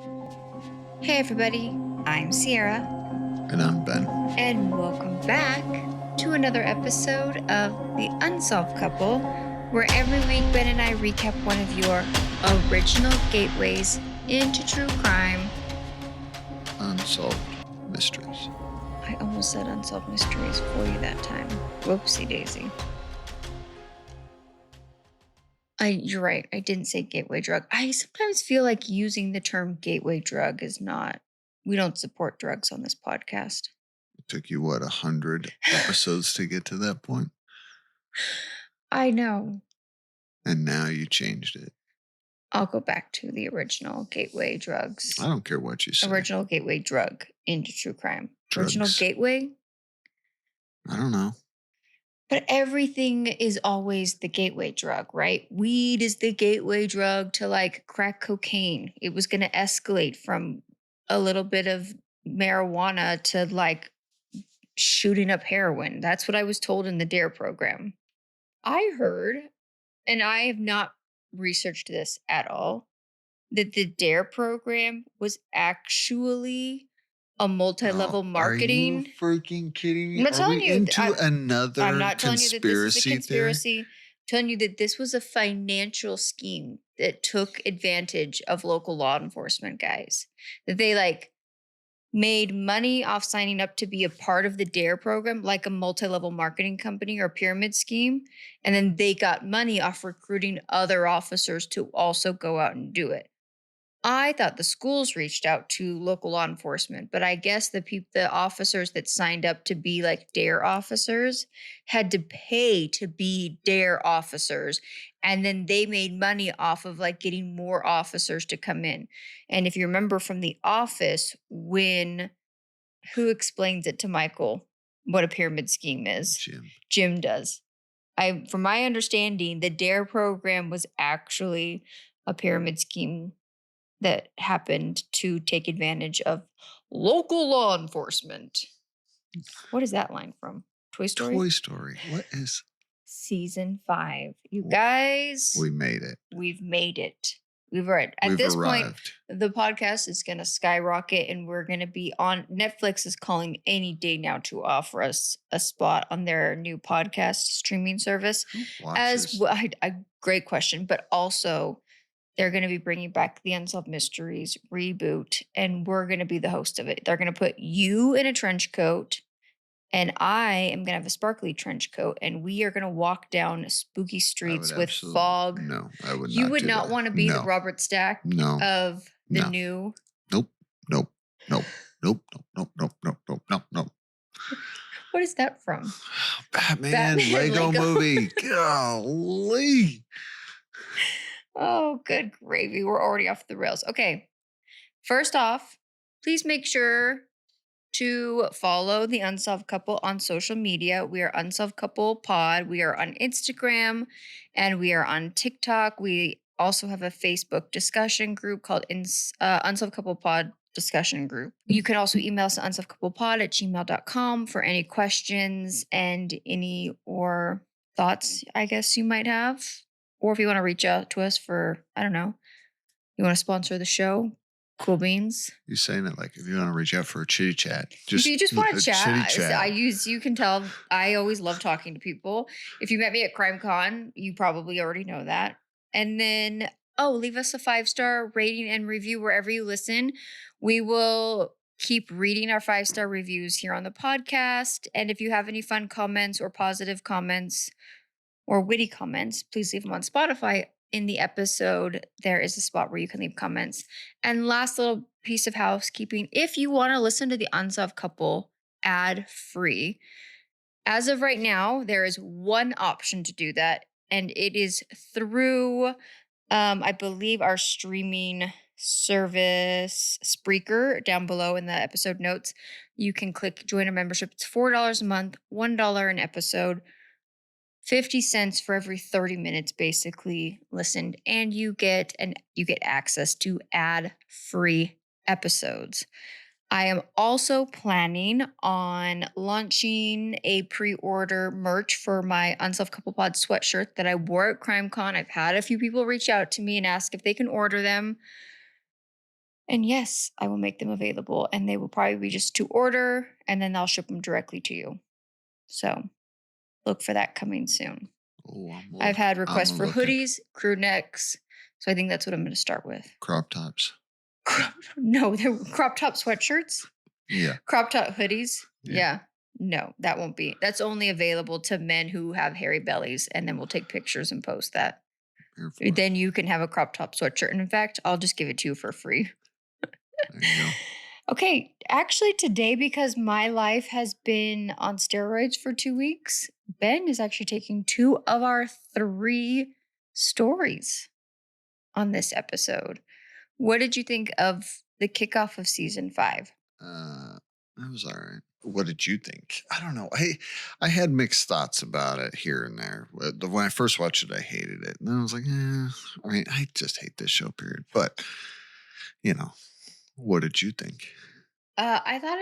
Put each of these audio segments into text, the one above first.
Hey everybody, I'm Sierra, And I'm Ben. and welcome back to another episode of The Unsolved Couple, where every week Ben and I recap one of your original gateways into true crime. Unsolved Mysteries. I almost said Unsolved Mysteries for you that time. Whoopsie daisy. You're right, I didn't say gateway drug. I sometimes feel like using the term gateway drug is not, we don't support drugs on this podcast. It took you, 100 episodes to get to that point? I know. And now you changed it. I'll go back to the original gateway drugs. I don't care what you say. Original gateway drug into true crime. Drugs. Original gateway? I don't know. But everything is always the gateway drug, right? Weed is the gateway drug to like crack cocaine. It was going to escalate from a little bit of marijuana to like shooting up heroin. That's what I was told in the DARE program. I heard, and I have not researched this at all, that the DARE program was actually a multi-level marketing. Are you freaking kidding me? I'm not telling we you. into another I'm not telling you that this is a conspiracy. theory? I'm telling you that this was a financial scheme that took advantage of local law enforcement guys. That they like made money off signing up to be a part of the DARE program, like a multi-level marketing company or pyramid scheme. And then they got money off recruiting other officers to also go out and do it. I thought the schools reached out to local law enforcement, but I guess the officers that signed up to be like DARE officers had to pay to be DARE officers. And then they made money off of like getting more officers to come in. And if you remember from The Office, who explains it to Michael what a pyramid scheme is? Jim does. From my understanding, the DARE program was actually a pyramid scheme that happened to take advantage of local law enforcement. What is that line from? Toy Story? Toy Story. What is? Season 5. You guys. We made it. We've made it. We've arrived. At this point, the podcast is going to skyrocket and we're going to be on. Netflix is calling any day now to offer us a spot on their new podcast streaming service. Great question. But also, they're going to be bringing back the Unsolved Mysteries reboot, and we're going to be the host of it. They're going to put you in a trench coat, and I am going to have a sparkly trench coat, and we are going to walk down spooky streets with fog. No, I would not. You would not want to be the Robert Stack of the new. Nope. What is that from? Batman Lego movie. Golly. Oh, good gravy. We're already off the rails. Okay. First off, please make sure to follow the Unsolved Couple on social media. We are Unsolved Couple Pod. We are on Instagram and we are on TikTok. We also have a Facebook discussion group called Unsolved Couple Pod discussion group. You can also email us at unsolvedcouplepod@gmail.com for any questions and or thoughts, I guess, you might have. Or if you want to reach out to us for, I don't know, you want to sponsor the show, cool beans. You're saying it like if you want to reach out for a chitty chat. If you just want to chat, you can tell, I always love talking to people. If you met me at CrimeCon, you probably already know that. And then, leave us a 5-star rating and review wherever you listen. We will keep reading our 5-star reviews here on the podcast. And if you have any fun comments or positive comments, or witty comments, please leave them on Spotify. In the episode, there is a spot where you can leave comments. And last little piece of housekeeping, if you want to listen to the Unsolved Couple ad-free, as of right now, there is one option to do that, and it is through, I believe, our streaming service, Spreaker, down below in the episode notes. You can click join a membership. It's $4 a month, $1 an episode. 50 cents for every 30 minutes basically listened, and you get access to ad-free episodes. I am also planning on launching a pre-order merch for my Unsolved Couple Pod sweatshirt that I wore at CrimeCon. I've had a few people reach out to me and ask if they can order them. And yes, I will make them available, and they will probably be just to order, and then I'll ship them directly to you. So look for that coming soon. Oh, I've had requests I'm for looking. hoodies, crew necks. So I think that's what I'm going to start with. Crop tops. No, they're crop top sweatshirts. Yeah. Crop top hoodies. Yeah. No, that won't be. That's only available to men who have hairy bellies, and then we'll take pictures and post that. Then you can have a crop top sweatshirt. And in fact, I'll just give it to you for free. There you go. Okay, actually today, because my life has been on steroids for 2 weeks, Ben is actually taking 2 of our 3 stories on this episode. What did you think of the kickoff of season 5? That was all right. What did you think? I don't know. I had mixed thoughts about it here and there. When I first watched it, I hated it. And then I was like, I mean, I just hate this show, period. But, what did you think? I thought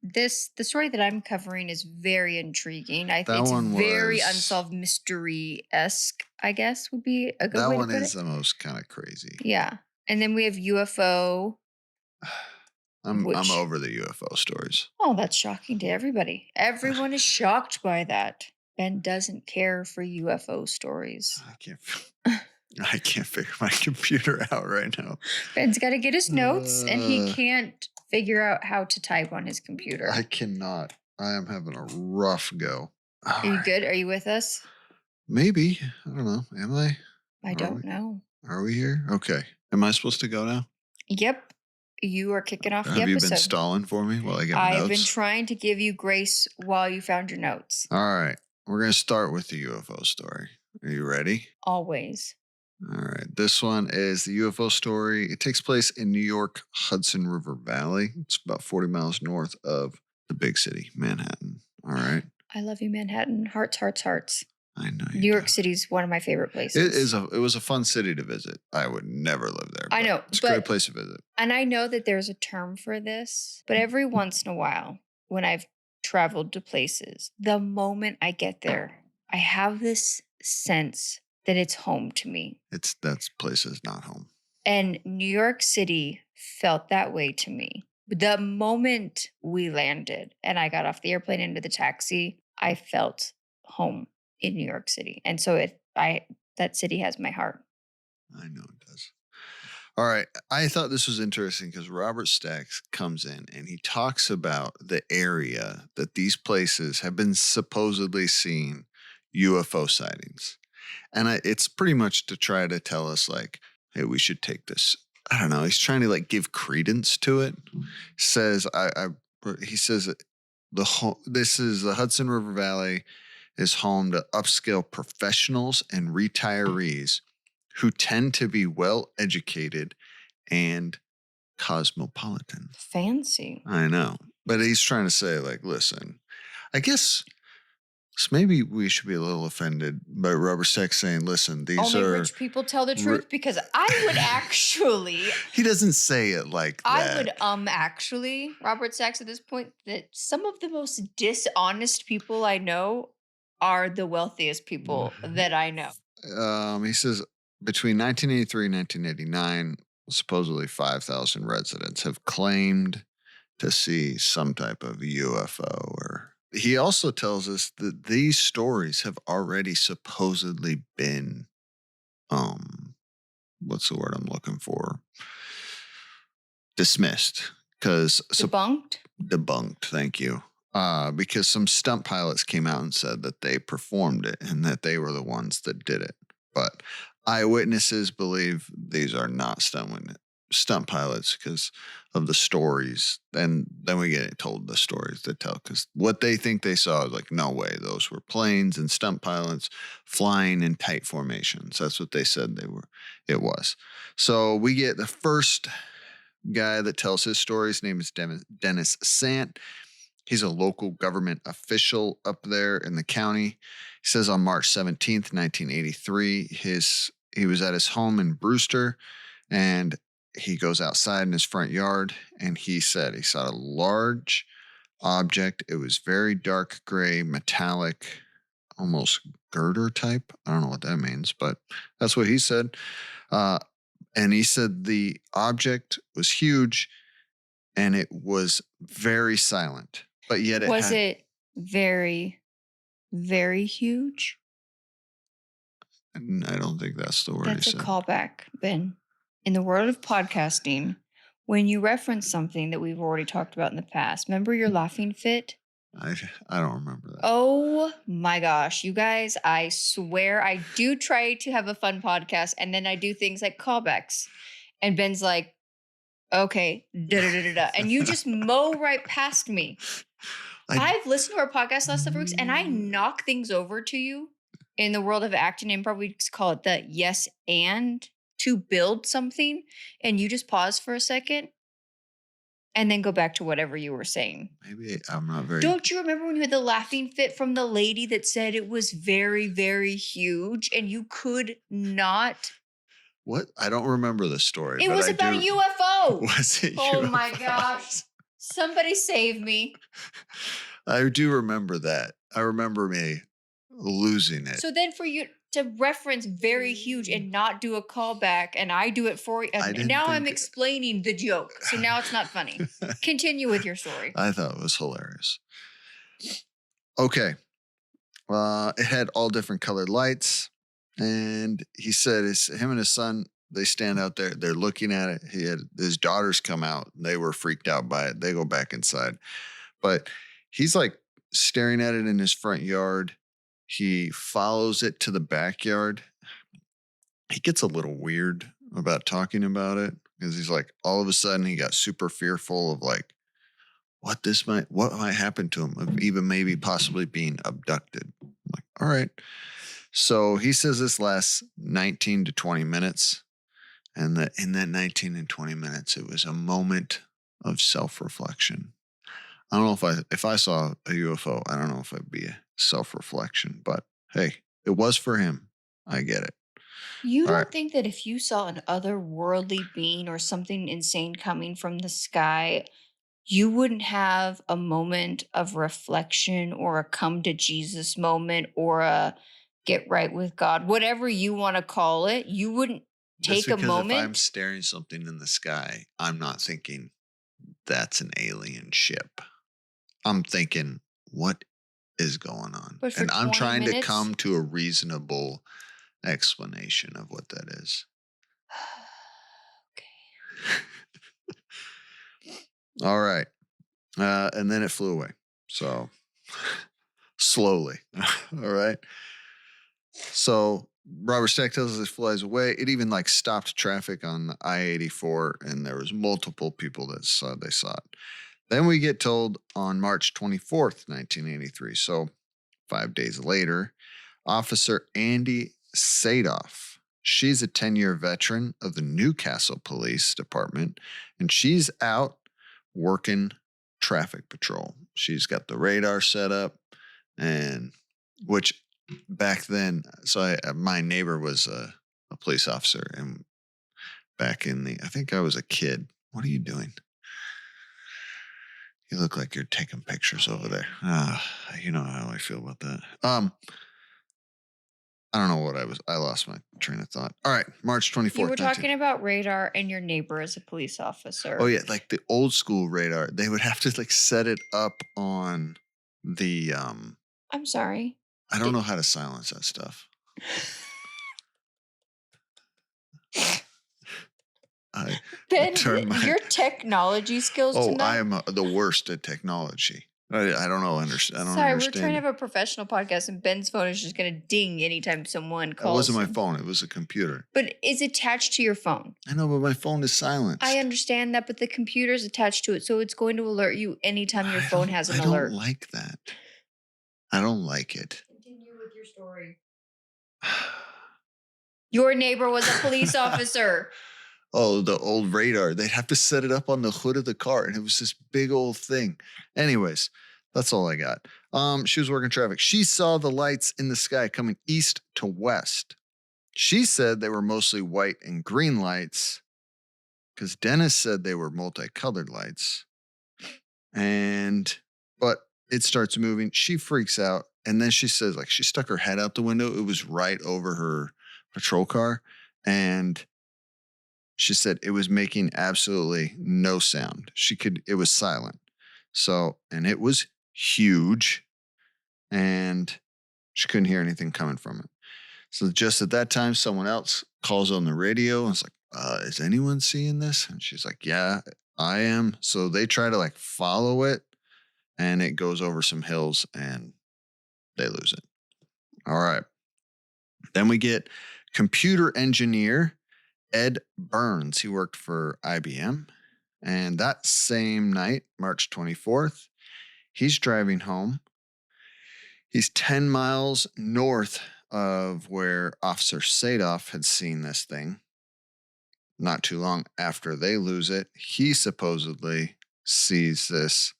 the story that I'm covering is very intriguing. I think it's very unsolved mystery-esque, I guess would be a good way to put it. That one is the most kind of crazy. Yeah. And then we have UFO. I'm over the UFO stories. Oh, that's shocking to everybody. Everyone is shocked by that. Ben doesn't care for UFO stories. I can't figure my computer out right now. Ben's got to get his notes, and he can't figure out how to type on his computer. I cannot. I am having a rough go. Are you good? Are you with us? Maybe. I don't know. Am I? I don't know. Are we here? Okay. Am I supposed to go now? Yep. You are kicking off the episode. Have you been stalling for me while I get my notes? I've been trying to give you grace while you found your notes. All right. We're going to start with the UFO story. Are you ready? Always. All right. This one is the UFO story. It takes place in New York, Hudson River Valley. It's about 40 miles north of the big city, Manhattan. All right. I love you, Manhattan. Hearts, hearts, hearts. I know. New York City's one of my favorite places. It was a fun city to visit. I would never live there. I know. It's a great place to visit. And I know that there's a term for this, but every once in a while, when I've traveled to places, the moment I get there, I have this sense that it's home to me. That place is not home. And New York City felt that way to me. The moment we landed and I got off the airplane into the taxi, I felt home in New York City. And so that city has my heart. I know it does. All right. I thought this was interesting because Robert Stack comes in and he talks about the area that these places have been supposedly seeing UFO sightings. And it's pretty much to try to tell us like, hey, we should take this. I don't know. He's trying to like give credence to it. He says this is the Hudson River Valley is home to upscale professionals and retirees who tend to be well educated and cosmopolitan. Fancy. I know. But he's trying to say, like, listen, I guess maybe we should be a little offended by Robert Stack saying, listen, these only rich people tell the truth, because I would actually. He doesn't say it like that. I would actually, Robert Stack at this point, that some of the most dishonest people I know are the wealthiest people that I know. He says between 1983 and 1989, supposedly 5,000 residents have claimed to see some type of UFO. He also tells us that these stories have already supposedly been, what's the word I'm looking for? Dismissed. Debunked, thank you. Because some stunt pilots came out and said that they performed it and that they were the ones that did it. But eyewitnesses believe these are not stunt pilots because of the stories. And then we get told the stories that tell, because what they think they saw is like, no way, those were planes and stunt pilots flying in tight formations. That's what they said it was. So we get the first guy that tells his story. His name is Dennis Sant. He's a local government official up there in the county. He says on March 17th, 1983, he was at his home in Brewster, and he goes outside in his front yard, and he said he saw a large object. It was very dark gray, metallic, almost girder type. I don't know what that means, but that's what he said. And he said the object was huge and it was very silent, but yet Was it very, very huge? I don't think that's the word That's he a said. callback, Ben. In the world of podcasting, when you reference something that we've already talked about in the past, remember your laughing fit? I don't remember that. Oh my gosh, you guys, I swear I do try to have a fun podcast and then I do things like callbacks. And Ben's like, okay, da da da da da. And you just mow right past me. I've listened to our podcast last couple weeks and I knock things over to you in the world of acting and improv. We call it the yes and to build something. And you just pause for a second and then go back to whatever you were saying. Maybe I'm not very. Don't you remember when you had the laughing fit from the lady that said it was very, very huge and you could not? What? I don't remember the story. It was about a UFO. Was it? Oh my gosh. Somebody save me. I do remember that. I remember me losing it. So then for you to reference very huge and not do a callback and I do it for you. And now I'm explaining the joke. So now it's not funny. Continue with your story. I thought it was hilarious. Okay. It had all different colored lights. And he said him and his son, they stand out there. They're looking at it. He had his daughters come out. They were freaked out by it. They go back inside. But he's like staring at it in his front yard. He follows it to the backyard. He gets a little weird about talking about it because he's like, all of a sudden he got super fearful of like, what might happen to him, of even maybe possibly being abducted. I'm like, all right. So he says this lasts 19 to 20 minutes. And that in that 19 and 20 minutes, it was a moment of self-reflection. I don't know if I saw a UFO, I don't know if it'd be a self-reflection, but hey, it was for him. I get it. You don't think that if you saw an otherworldly being or something insane coming from the sky, you wouldn't have a moment of reflection or a come to Jesus moment or a get right with God, whatever you want to call it? You wouldn't take a moment? If I'm staring something in the sky, I'm not thinking that's an alien ship. I'm thinking, what is going on? And I'm trying to come to a reasonable explanation of what that is. Okay. All right. And then it flew away. So slowly. All right. So Robert Stack tells us it flies away. It even like stopped traffic on the I-84, and there was multiple people that they saw it. Then we get told on March 24th, 1983. So 5 days later, Officer Andy Sadoff. She's a 10-year veteran of the Newcastle Police Department, and she's out working traffic patrol. She's got the radar set up, and which back then, so my neighbor was a police officer, and back in I think I was a kid. What are you doing? You look like you're taking pictures over there. You know how I feel about that. I don't know what I lost my train of thought. All right, March 24th. You were talking about radar and your neighbor as a police officer. Oh yeah, like the old school radar. They would have to like set it up on the I'm sorry. I don't know how to silence that stuff. Ben, your technology skills tonight. I am the worst at technology. I don't know. I don't Sorry, understand. We're trying to have a professional podcast, and Ben's phone is just going to ding anytime someone calls. It wasn't my phone. It was a computer. But it's attached to your phone. I know, but my phone is silenced. I understand that, but the computer's attached to it, so it's going to alert you anytime your phone has an alert. I don't like that. I don't like it. Continue with your story. Your neighbor was a police officer. Oh, the old radar. They'd have to set it up on the hood of the car, and it was this big old thing. Anyways, that's all I got. She was working traffic. She saw the lights in the sky coming east to west. She said they were mostly white and green lights because Dennis said they were multicolored lights. But it starts moving. She freaks out. And then she says, like, she stuck her head out the window. It was right over her patrol car. And She said it was making absolutely no sound. It was silent. So, and it was huge, and she couldn't hear anything coming from it. So just at that time, someone else calls on the radio and it's like, is anyone seeing this? And she's like, yeah, I am. So they try to like follow it, and it goes over some hills and they lose it. All right. Then we get computer engineer Ed Burns. He worked for IBM. And that same night, March 24th, he's driving home. He's 10 miles north of where Officer Sadoff had seen this thing. Not too long after they lose it, he supposedly sees this.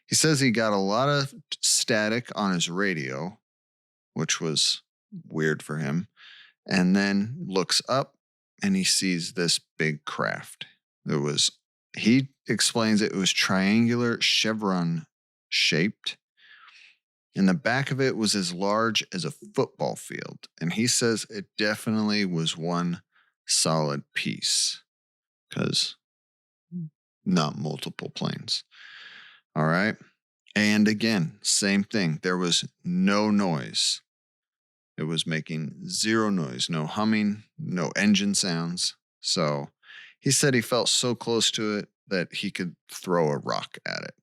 He says he got a lot of static on his radio, which was weird for him, and then looks up and he sees this big craft. He explains it was triangular chevron shaped. And the back of it was as large as a football field. And he says it definitely was one solid piece because not multiple planes. All right. And again, same thing. There was no noise. It was making zero noise, no humming, no engine sounds. So he said he felt so close to it that he could throw a rock at it.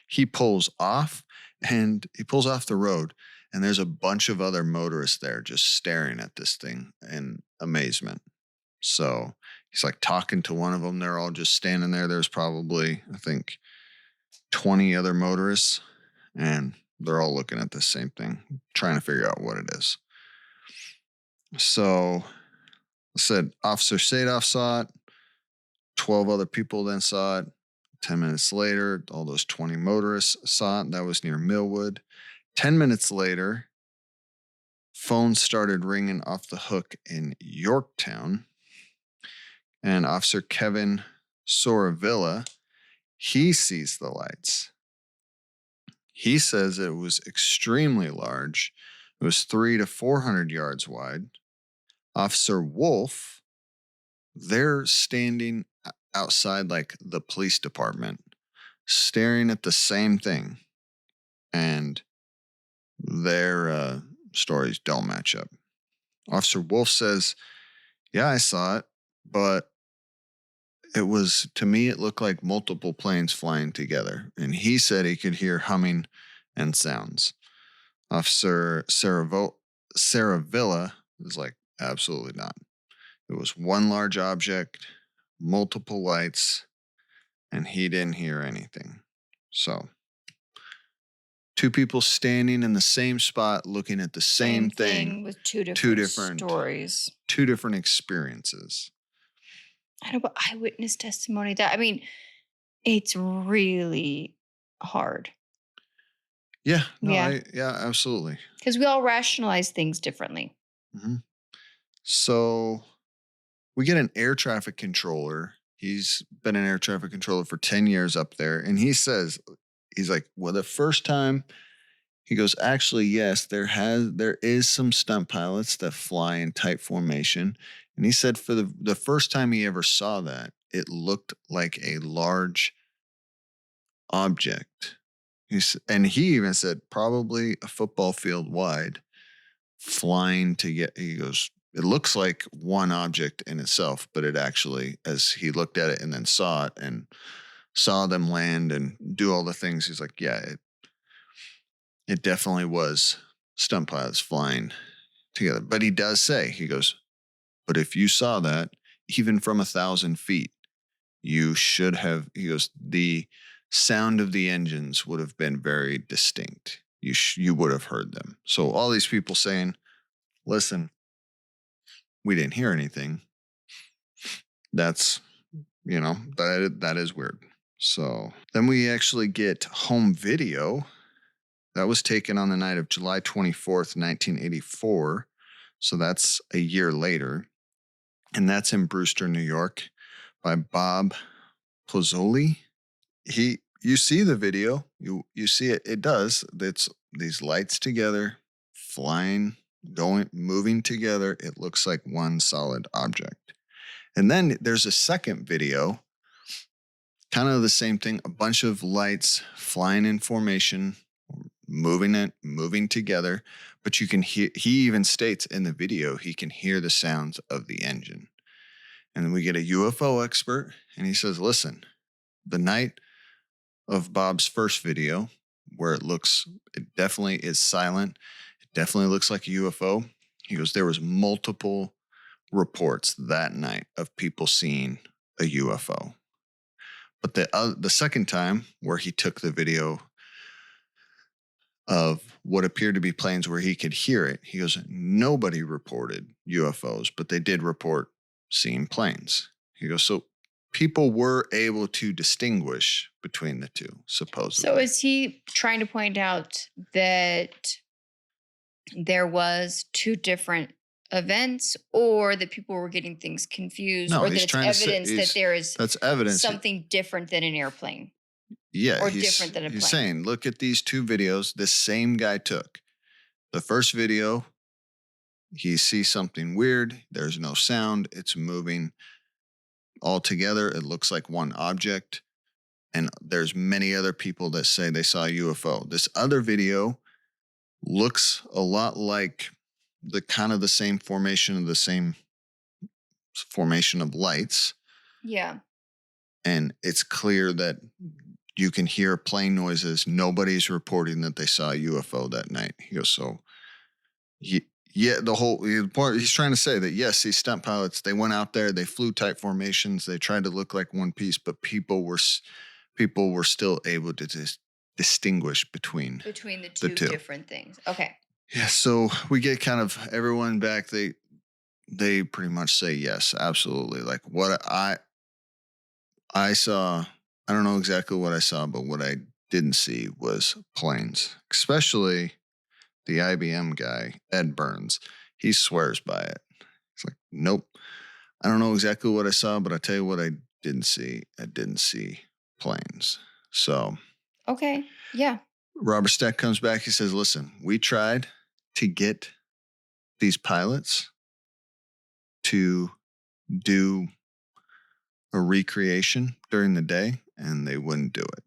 He pulls off the road, and there's a bunch of other motorists there just staring at this thing in amazement. So he's like talking to one of them. They're all just standing there. There's probably, I think, 20 other motorists, and they're all looking at the same thing, trying to figure out what it is. So I said Officer Sadoff saw it. 12 other people then saw it. 10 minutes later, all those 20 motorists saw it. That was near Millwood. 10 minutes later, phones started ringing off the hook in Yorktown. And Officer Kevin Soravilla, he sees the lights. He says it was extremely large. It was 300 to 400 yards wide. Officer Wolf, they're standing outside like the police department, staring at the same thing. And their stories don't match up. Officer Wolf says, yeah, I saw it, but to me, it looked like multiple planes flying together. And he said he could hear humming and sounds. Officer Saravilla was like, absolutely not. It was one large object, multiple lights, and he didn't hear anything. So, two people standing in the same spot looking at the same thing with two different stories. Two different experiences. I know, but eyewitness testimony, it's really hard. Yeah, absolutely. Because we all rationalize things differently. Mm-hmm. So we get an air traffic controller. He's been an air traffic controller for 10 years up there. And he says, he's like, well, the first time, he goes, actually, yes, there is some stunt pilots that fly in tight formation. And he said for the first time he ever saw that, it looked like a large object. And he even said probably a football field wide flying to get, he goes, it looks like one object in itself, but it actually, as he looked at it and then saw it and saw them land and do all the things, he's like, yeah, it definitely was stunt pilots flying together. But he does say, he goes, but if you saw that, even from 1,000 feet, you should have, he goes, the sound of the engines would have been very distinct. You would have heard them. So all these people saying, listen, we didn't hear anything. That's, that is weird. So then we actually get home video. That was taken on the night of July 24th, 1984. So that's a year later. And that's in Brewster, New York by Bob Pozzoli. You see the video, you see it. It does. It's these lights together, flying, moving together. It looks like one solid object. And then there's a second video, kind of the same thing, a bunch of lights flying in formation, moving together, but you can hear, he even states in the video, he can hear the sounds of the engine. And then we get a UFO expert, and he says, listen, the night of Bob's first video, where it definitely is silent, it definitely looks like a UFO. He goes, there was multiple reports that night of people seeing a UFO. But the second time where he took the video of what appeared to be planes where he could hear it, he goes, nobody reported UFOs, but they did report seeing planes. He goes, so people were able to distinguish between the two, supposedly. So is he trying to point out that there was two different events, or that people were getting things confused, No, or that he's it's trying to say- evidence that there is That's evidence. something different than an airplane? Yeah, Or he's different than a he's plane. saying, look at these two videos this same guy took. The first video, he sees something weird. There's no sound. It's moving all together. It looks like one object. And there's many other people that say they saw a UFO. This other video looks a lot like the same formation of lights. Yeah. And it's clear that you can hear plane noises. Nobody's reporting that they saw a UFO that night. He goes, so the point he's trying to say that, yes, these stunt pilots, they went out there, they flew tight formations, they tried to look like one piece, but people were still able to distinguish between the two different things. Okay. Yeah, so we get kind of everyone back. They pretty much say yes, absolutely. Like what I saw, I don't know exactly what I saw, but what I didn't see was planes, especially the IBM guy, Ed Burns. He swears by it. It's like, nope, I don't know exactly what I saw, but I tell you what I didn't see. I didn't see planes. So, okay, yeah. Robert Stack comes back. He says, listen, we tried to get these pilots to do a recreation during the day, and they wouldn't do it.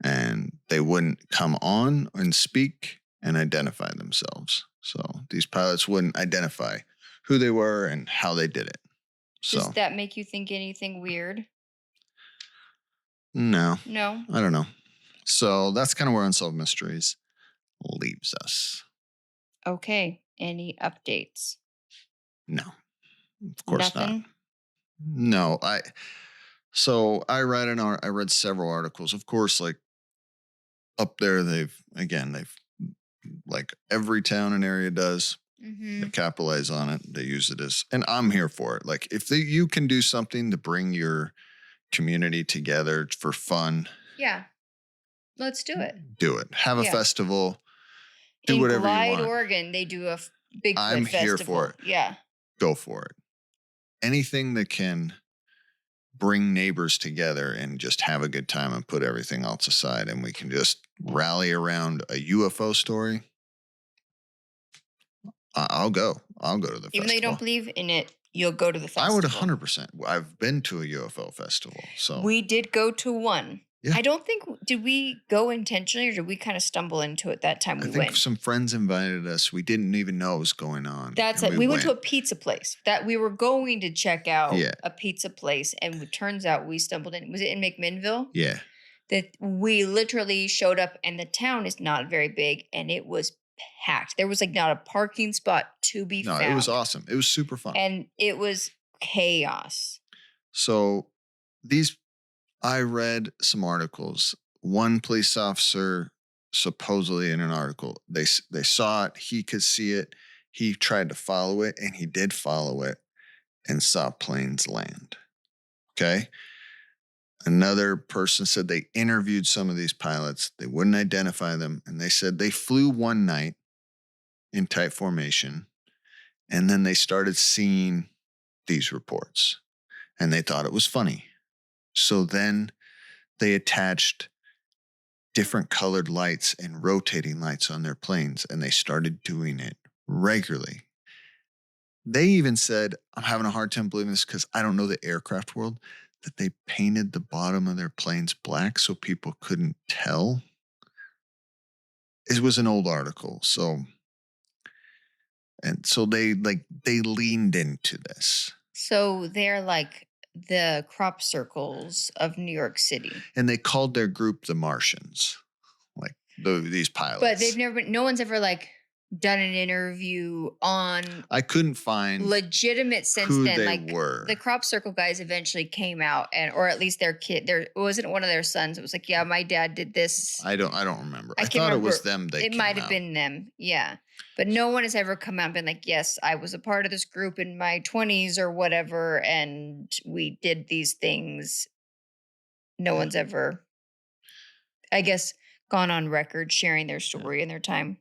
And they wouldn't come on and speak and identify themselves. So these pilots wouldn't identify who they were and how they did it. So, does that make you think anything weird? No. No? I don't know. So that's kind of where Unsolved Mysteries leaves us. Okay. Any updates? No. Of course Nothing? not. No. I read several articles. Of course, like up there, they've like every town and area does. Mm-hmm. They capitalize on it. They use it as, and I'm here for it. Like if you can do something to bring your community together for fun. Yeah. Let's do it. Do it. Have a festival. Do in whatever Glide, you want. Oregon, they do a Bigfoot I'm festival. here for it. Yeah. Go for it. Anything that can bring neighbors together and just have a good time and put everything else aside, and we can just rally around a UFO story. I'll go to the festival. Even though you don't believe in it, you'll go to the festival. I would 100%. I've been to a UFO festival. So we did go to one. Yeah. I don't think, did we go intentionally, or did we kind of stumble into it that time we went? I think some friends invited us. We didn't even know what was going on. That's it. We went to a pizza place that we were going to check out. A pizza place, and it turns out we stumbled in. Was it in McMinnville? Yeah. That we literally showed up, and the town is not very big, and it was packed. There was like not a parking spot to be found. No, it was awesome. It was super fun. And it was chaos. So I read some articles. One police officer, supposedly in an article, they saw it. He could see it. He tried to follow it, and he did follow it and saw planes land. Okay. Another person said they interviewed some of these pilots. They wouldn't identify them. And they said they flew one night in tight formation, and then they started seeing these reports, and they thought it was funny. So then they attached different colored lights and rotating lights on their planes, and they started doing it regularly. They even said, I'm having a hard time believing this because I don't know the aircraft world, that they painted the bottom of their planes black so people couldn't tell. It was an old article. So they leaned into this. So they're like the crop circles of New York City. And they called their group the Martians, like these pilots. But they've never been, no one's ever like done an interview on. I couldn't find legitimate since who then. they like were. The crop circle guys eventually came out, or at least their kid. There wasn't one of their sons. It was like, yeah, my dad did this. I don't remember. I thought remember. It was them. It might have been them. Yeah. But no one has ever come out and been like, yes, I was a part of this group in my 20s or whatever, and we did these things. No one's ever, I guess, gone on record sharing their story in their time.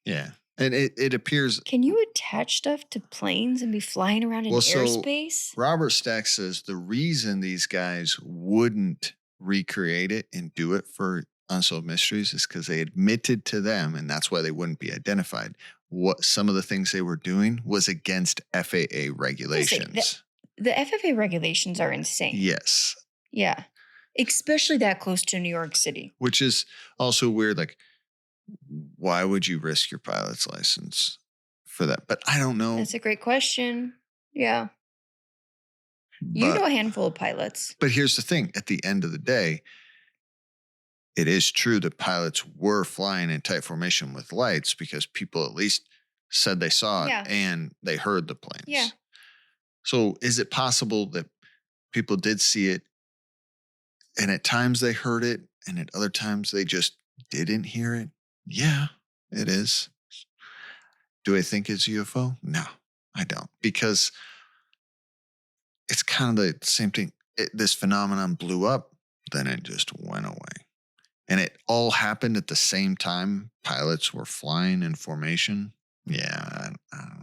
Yeah. And it appears. Can you attach stuff to planes and be flying around in airspace? Robert Stack says the reason these guys wouldn't recreate it and do it for Unsolved Mysteries is because they admitted to them, and that's why they wouldn't be identified. What some of the things they were doing was against FAA regulations. The FAA regulations are insane. Yes. Yeah. Especially that close to New York City. Which is also weird. Like, why would you risk your pilot's license for that? But I don't know. That's a great question. Yeah. You know a handful of pilots. But here's the thing. At the end of the day, it is true that pilots were flying in tight formation with lights because people at least said they saw it and they heard the planes. Yeah. So is it possible that people did see it and at times they heard it and at other times they just didn't hear it? Yeah, it is. Do I think it's UFO? No, I don't. Because it's kind of the same thing. This phenomenon blew up, then it just went away. And it all happened at the same time. Pilots were flying in formation. Yeah, I don't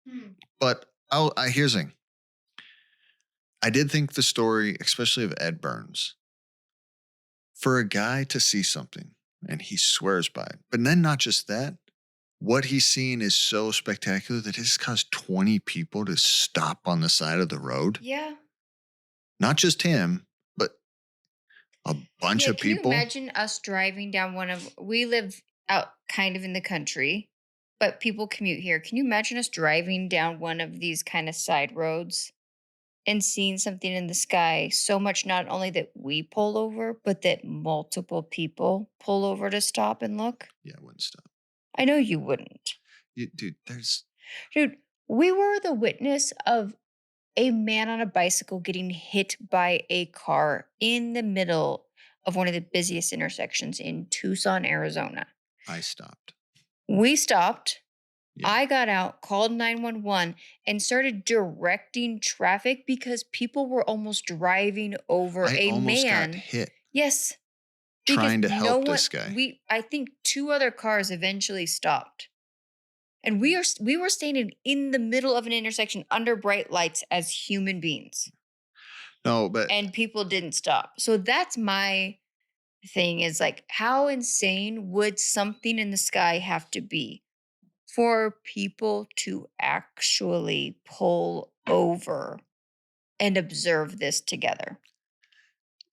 know. But here's the thing. I did think the story, especially of Ed Burns, for a guy to see something, and he swears by it. But then not just that, what he's seeing is so spectacular that it has caused 20 people to stop on the side of the road. Yeah. Not just him, but a bunch of people. Can you imagine us driving down we live out kind of in the country, but people commute here. Can you imagine us driving down one of these kind of side roads and seeing something in the sky so much, not only that we pull over, but that multiple people pull over to stop and look? Yeah, I wouldn't stop. I know you wouldn't. Dude, we were the witness of a man on a bicycle getting hit by a car in the middle of one of the busiest intersections in Tucson, Arizona. I stopped. We stopped. Yeah. I got out, called 911, and started directing traffic because people were almost driving over a man. Almost got hit. Yes. Trying to help this guy. I think 2 other cars eventually stopped. And we were standing in the middle of an intersection under bright lights as human beings. No, but and people didn't stop. So that's my thing, is like, how insane would something in the sky have to be for people to actually pull over and observe this together?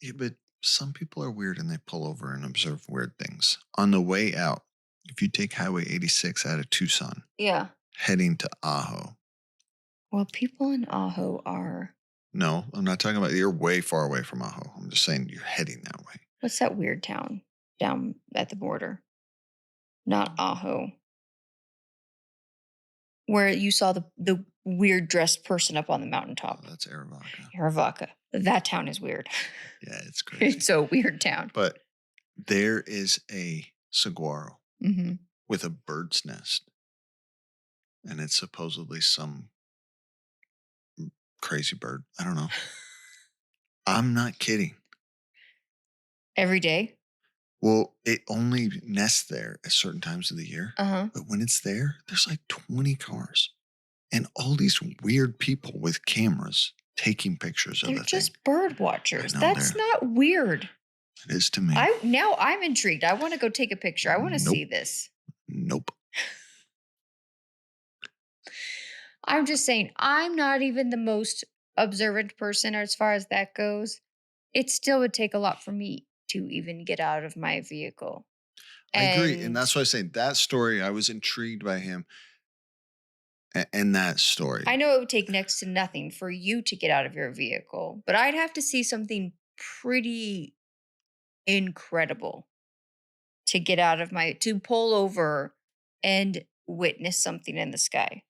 Yeah, but some people are weird and they pull over and observe weird things. On the way out, if you take Highway 86 out of Tucson, heading to Ajo. Well, people in Ajo are. No, I'm not talking about, you're way far away from Ajo. I'm just saying you're heading that way. What's that weird town down at the border? Not Ajo. Where you saw the weird dressed person up on the mountaintop. Oh, that's Arivaca. Arivaca. That town is weird. Yeah, it's crazy. It's a weird town. But there is a saguaro with a bird's nest. And it's supposedly some crazy bird. I don't know. I'm not kidding. Every day? Well, it only nests there at certain times of the year. But when it's there, there's like 20 cars. And all these weird people with cameras taking pictures of the thing. They're just bird watchers. That's not weird. It is to me. Now I'm intrigued. I want to go take a picture. I want to see this. Nope. I'm just saying, I'm not even the most observant person as far as that goes. It still would take a lot for me to even get out of my vehicle. I agree. And And that's why I say that story, I was intrigued by him and that story. I know it would take next to nothing for you to get out of your vehicle, but I'd have to see something pretty incredible to get out of to pull over and witness something in the sky.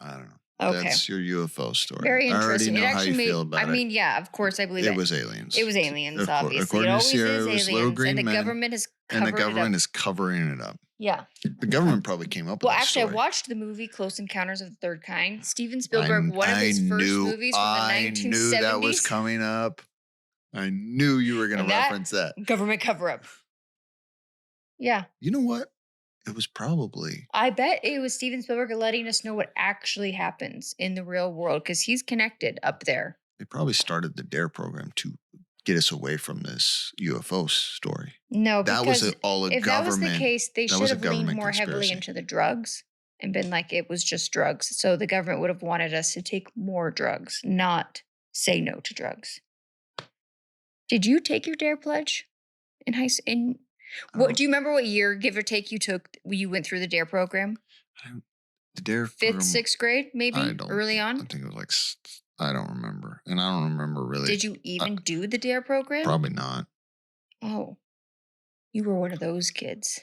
I don't know. Okay. That's your UFO story. Very I already interesting. It know how actually you feel I about it. mean, yeah, of course, I believe It it. was aliens. It was aliens, Of course. obviously. It According to always Sierra, is it was little aliens, green and the men, government has and the covered it up. government is covering it up. Yeah. The government probably came up with Well, that actually, I story. watched the movie Close Encounters of the Third Kind. Steven Spielberg, one of his first movies from the 1970s. I knew that was coming up. I knew you were going to reference that. Government cover-up. Yeah. You know what? It was probably. I bet it was Steven Spielberg letting us know what actually happens in the real world because he's connected up there. They probably started the DARE program to get us away from this UFO story. No, that because was all a if government. That was the case, they should have leaned more conspiracy. heavily into the drugs and been like, it was just drugs. So the government would have wanted us to take more drugs, not say no to drugs. Did you take your DARE pledge in high school? What do you remember? What year, give or take, you went through the DARE program? The DARE fifth, sixth grade, maybe early on. I think it was like I don't remember, and I don't remember really. Did you even do the DARE program? Probably not. Oh, you were one of those kids.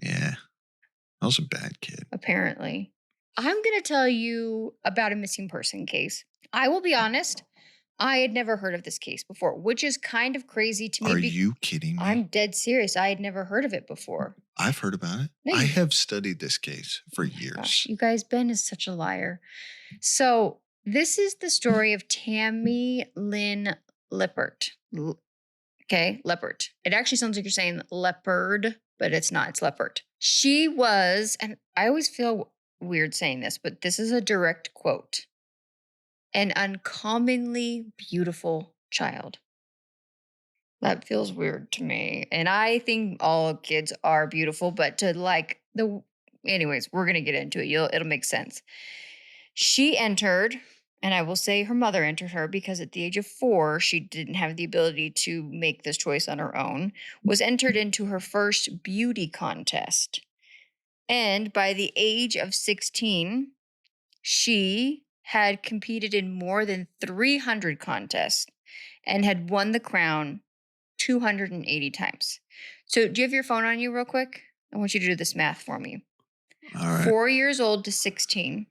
Yeah, I was a bad kid. Apparently, I'm going to tell you about a missing person case. I will be honest. I had never heard of this case before, which is kind of crazy to me. Are you kidding me? I'm dead serious. I had never heard of it before. I've heard about it. I have studied this case for years. Gosh, you guys, Ben is such a liar. So this is the story of Tammy Lynn Leppert. Okay, Leppert. It actually sounds like you're saying leopard, but it's not. It's Leppert. She was, and I always feel weird saying this, but this is a direct quote. An uncommonly beautiful child. That feels weird to me. And I think all kids are beautiful, but anyways, we're going to get into it. It'll make sense. She entered, and I will say her mother entered her because at the age of 4, she didn't have the ability to make this choice on her own, was entered into her first beauty contest. And by the age of 16, she had competed in more than 300 contests and had won the crown 280 times. So do you have your phone on you real quick? I want you to do this math for me. All right. 4 years old to 16.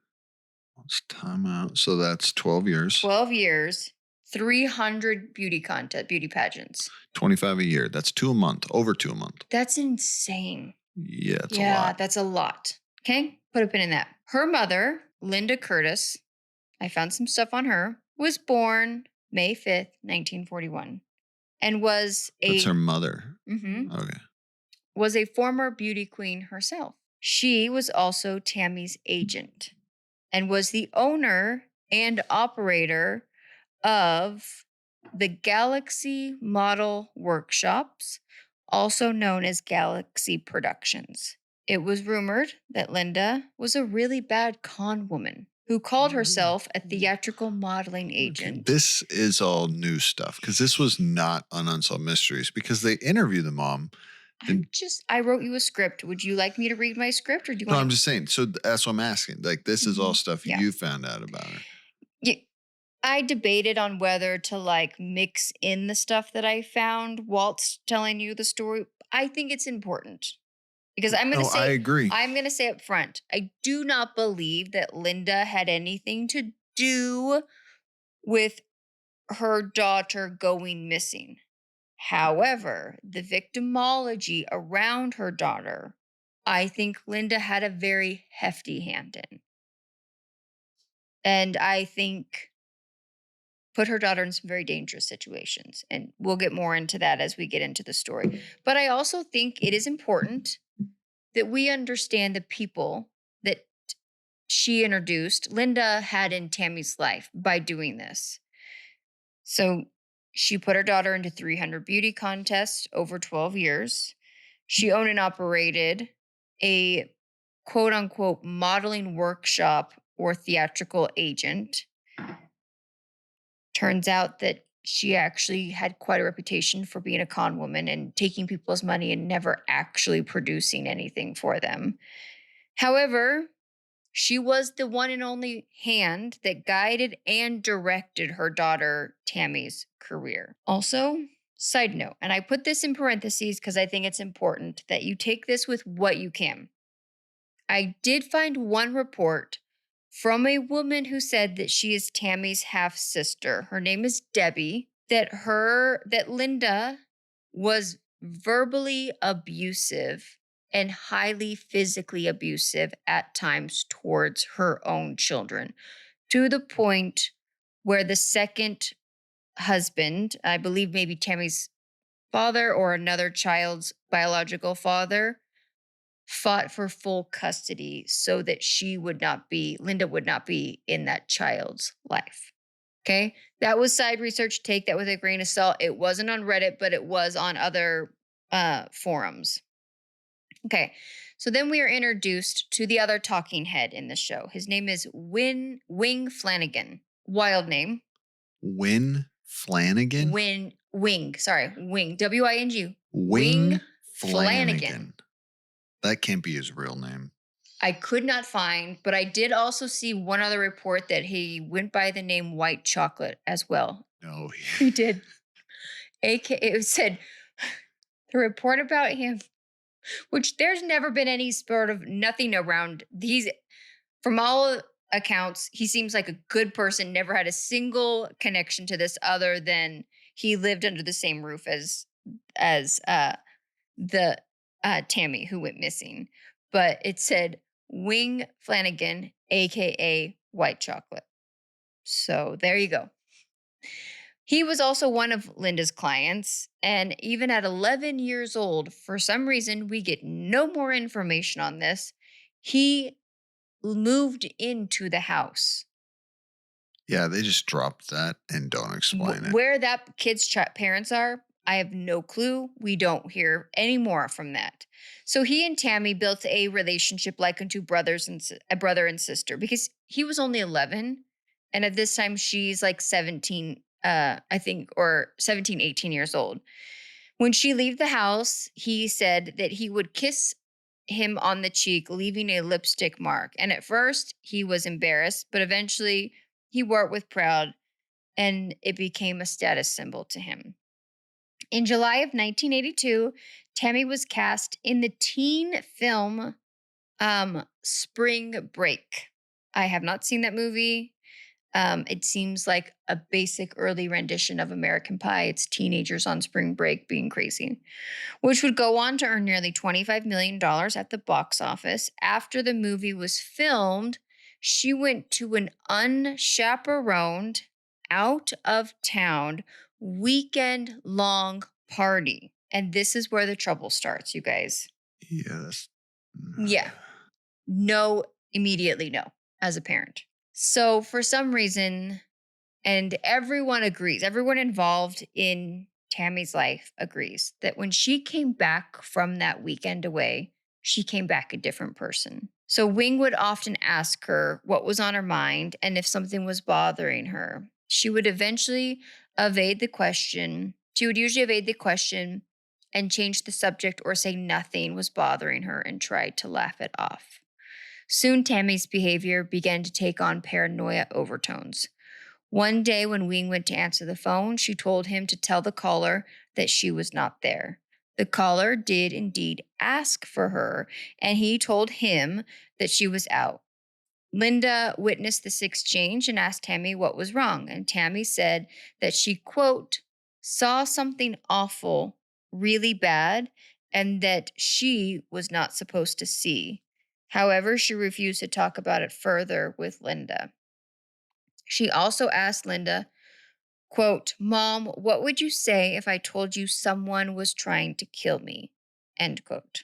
Let's time out. So that's 12 years. 12 years, 300 beauty pageants. 25 a year. That's 2 a month, over 2 a month. That's insane. Yeah, a lot. Yeah, that's a lot. Okay, put a pin in that. Her mother, Linda Curtis, I found some stuff on her, was born May 5th, 1941. And was That's her mother. Mm-hmm. Okay. Was a former beauty queen herself. She was also Tammy's agent and was the owner and operator of the Galaxy Model Workshops, also known as Galaxy Productions. It was rumored that Linda was a really bad con woman who called herself a theatrical modeling agent. Okay. This is all new stuff because this was not on Unsolved Mysteries because they interview the mom. I wrote you a script. Would you like me to read my script or do you want I'm just saying. So that's what I'm asking. Like, this is all stuff you found out about her. Yeah. I debated on whether to mix in the stuff that I found whilst telling you the story. I think it's important. Because I'm going to say, I agree. I'm going to say up front, I do not believe that Linda had anything to do with her daughter going missing. However, the victimology around her daughter, I think Linda had a very hefty hand in. And I think put her daughter in some very dangerous situations. And we'll get more into that as we get into the story. But I also think it is important that we understand the people that she introduced, Linda had in Tammy's life by doing this. So she put her daughter into 300 beauty contests over 12 years. She owned and operated a quote unquote modeling workshop or theatrical agent. Turns out that she actually had quite a reputation for being a con woman and taking people's money and never actually producing anything for them. However, she was the one and only hand that guided and directed her daughter Tammy's career. Also, side note, and I put this in parentheses because I think it's important that you take this with what you can. I did find one report from a woman who said that she is Tammy's half sister. Her name is Debbie. That Linda was verbally abusive and highly physically abusive at times towards her own children, to the point where the second husband, I believe maybe Tammy's father or another child's biological father, fought for full custody so that Linda would not be in that child's life. Okay. That was side research. Take that with a grain of salt. It wasn't on Reddit, but it was on other forums. Okay. So then we are introduced to the other talking head in the show. His name is Wing Flanagan. Wild name. Win Flanagan? Wing. Wing. Wing. Wing Flanagan. That can't be his real name. I could not find, but I did also see one other report that he went by the name White Chocolate as well. No, he did. It said the report about him, which there's never been any sort of nothing around. From all accounts, he seems like a good person, never had a single connection to this other than he lived under the same roof as the Tammy who went missing. But it said Wing Flanagan, aka White Chocolate. So there you go. He was also one of Linda's clients, and even at 11 years old, for some reason, we get no more information on this, he moved into the house. Yeah, they just dropped that and don't explain it. Where that kid's parents are, I have no clue. We don't hear any more from that. So he and Tammy built a relationship like unto a brother and sister, because he was only 11. And at this time, she's like 17, I think, or 17, 18 years old. When she left the house, he said that he would kiss him on the cheek, leaving a lipstick mark. And at first, he was embarrassed, but eventually he wore it with pride, and it became a status symbol to him. In July of 1982, Tammy was cast in the teen film Spring Break. I have not seen that movie. It seems like a basic early rendition of American Pie. It's teenagers on spring break being crazy, which would go on to earn nearly $25 million at the box office. After the movie was filmed, she went to an unchaperoned, out of town, weekend-long party. And this is where the trouble starts, you guys. Yes. Yeah. No, immediately no, as a parent. So for some reason, and everyone agrees, everyone involved in Tammy's life agrees that when she came back from that weekend away, she came back a different person. So Wing would often ask her what was on her mind and if something was bothering her. She would eventually evade the question. She would usually evade the question and change the subject or say nothing was bothering her and try to laugh it off. Soon, Tammy's behavior began to take on paranoia overtones. One day, when Wing went to answer the phone, she told him to tell the caller that she was not there. The caller did indeed ask for her, and he told him that she was out. Linda witnessed this exchange and asked Tammy what was wrong, and Tammy said that she, quote, saw something awful, really bad, and that she was not supposed to see. However, she refused to talk about it further with Linda. She also asked Linda, quote, Mom, what would you say if I told you someone was trying to kill me? End quote.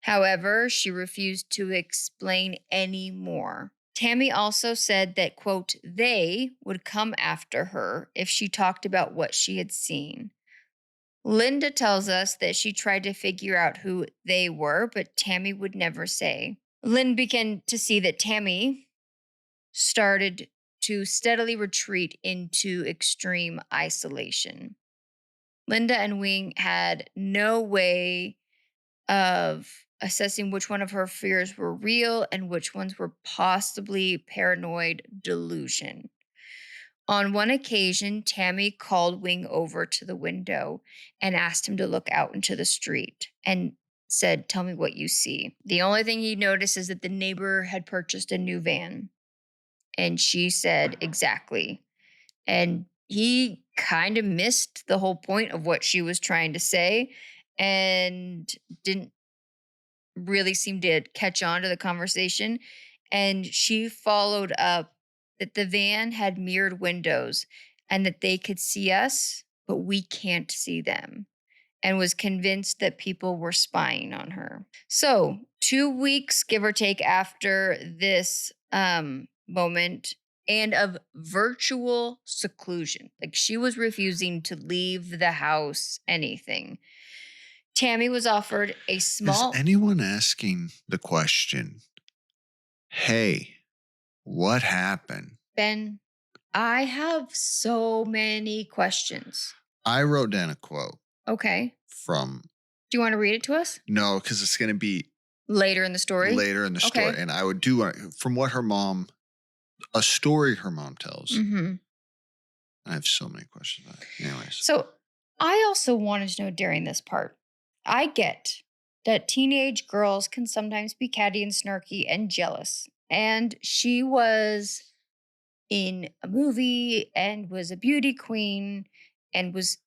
However, she refused to explain any more. Tammy also said that, quote, they would come after her if she talked about what she had seen. Linda tells us that she tried to figure out who they were, but Tammy would never say. Lynn began to see that Tammy started to steadily retreat into extreme isolation. Linda and Wing had no way of assessing which one of her fears were real and which ones were possibly paranoid delusion. On one occasion, Tammy called Wing over to the window and asked him to look out into the street and said, "Tell me what you see." The only thing he noticed is that the neighbor had purchased a new van. And she said, "Exactly." And he kind of missed the whole point of what she was trying to say and didn't really seem to catch on to the conversation. And she followed up that the van had mirrored windows and that they could see us, but we can't see them, and was convinced that people were spying on her. So, 2 weeks, give or take, after this moment and of virtual seclusion, like she was refusing to leave the house, anything. Tammy was offered a Is small. anyone asking the question, hey, what happened? Ben, I have so many questions. I wrote down a quote Okay. from. Do you want to read it to us? No, because it's going to be later in the story. Story. And I would do from what a story her mom tells. Mm-hmm. I have so many questions about it. Anyways. So I also wanted to know during this part, I get that teenage girls can sometimes be catty and snarky and jealous. And she was in a movie and was a beauty queen and was,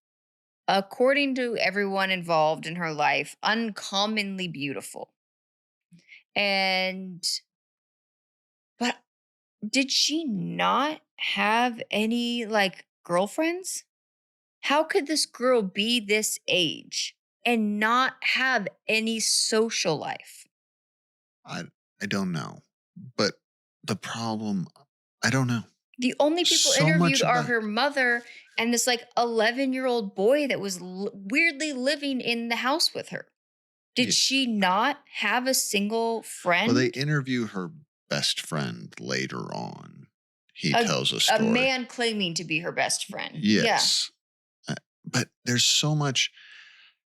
according to everyone involved in her life, uncommonly beautiful. But did she not have any like girlfriends? How could this girl be this age and not have any social life? I don't know. But the problem, I don't know. The only people So interviewed are her mother and this like 11-year-old boy that was weirdly living in the house with her. Did she not have a single friend? Well, they interview her best friend later on. He tells a story. A man claiming to be her best friend. Yes. Yeah. But there's so much.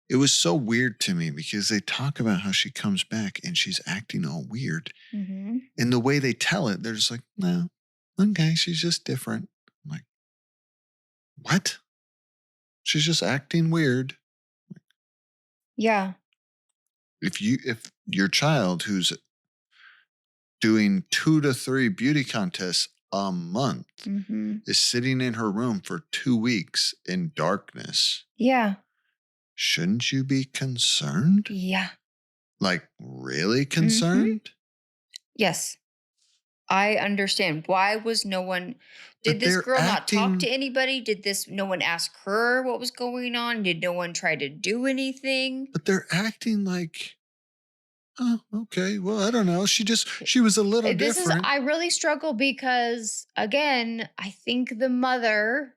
It was so weird to me because they talk about how she comes back and she's acting all weird. Mm-hmm. And the way they tell it, they're just like, no, okay, she's just different. I'm like, what? She's just acting weird. Yeah. If your child who's doing 2 to 3 beauty contests a month is sitting in her room for 2 weeks in darkness. Yeah. Shouldn't you be concerned? Yeah. Like, really concerned? Yes. I understand. Why was no one... Did this girl not talk to anybody? Did no one ask her what was going on? Did no one try to do anything? But they're acting like, oh, okay. Well, I don't know. She was a little different. I really struggle because, again, I think the mother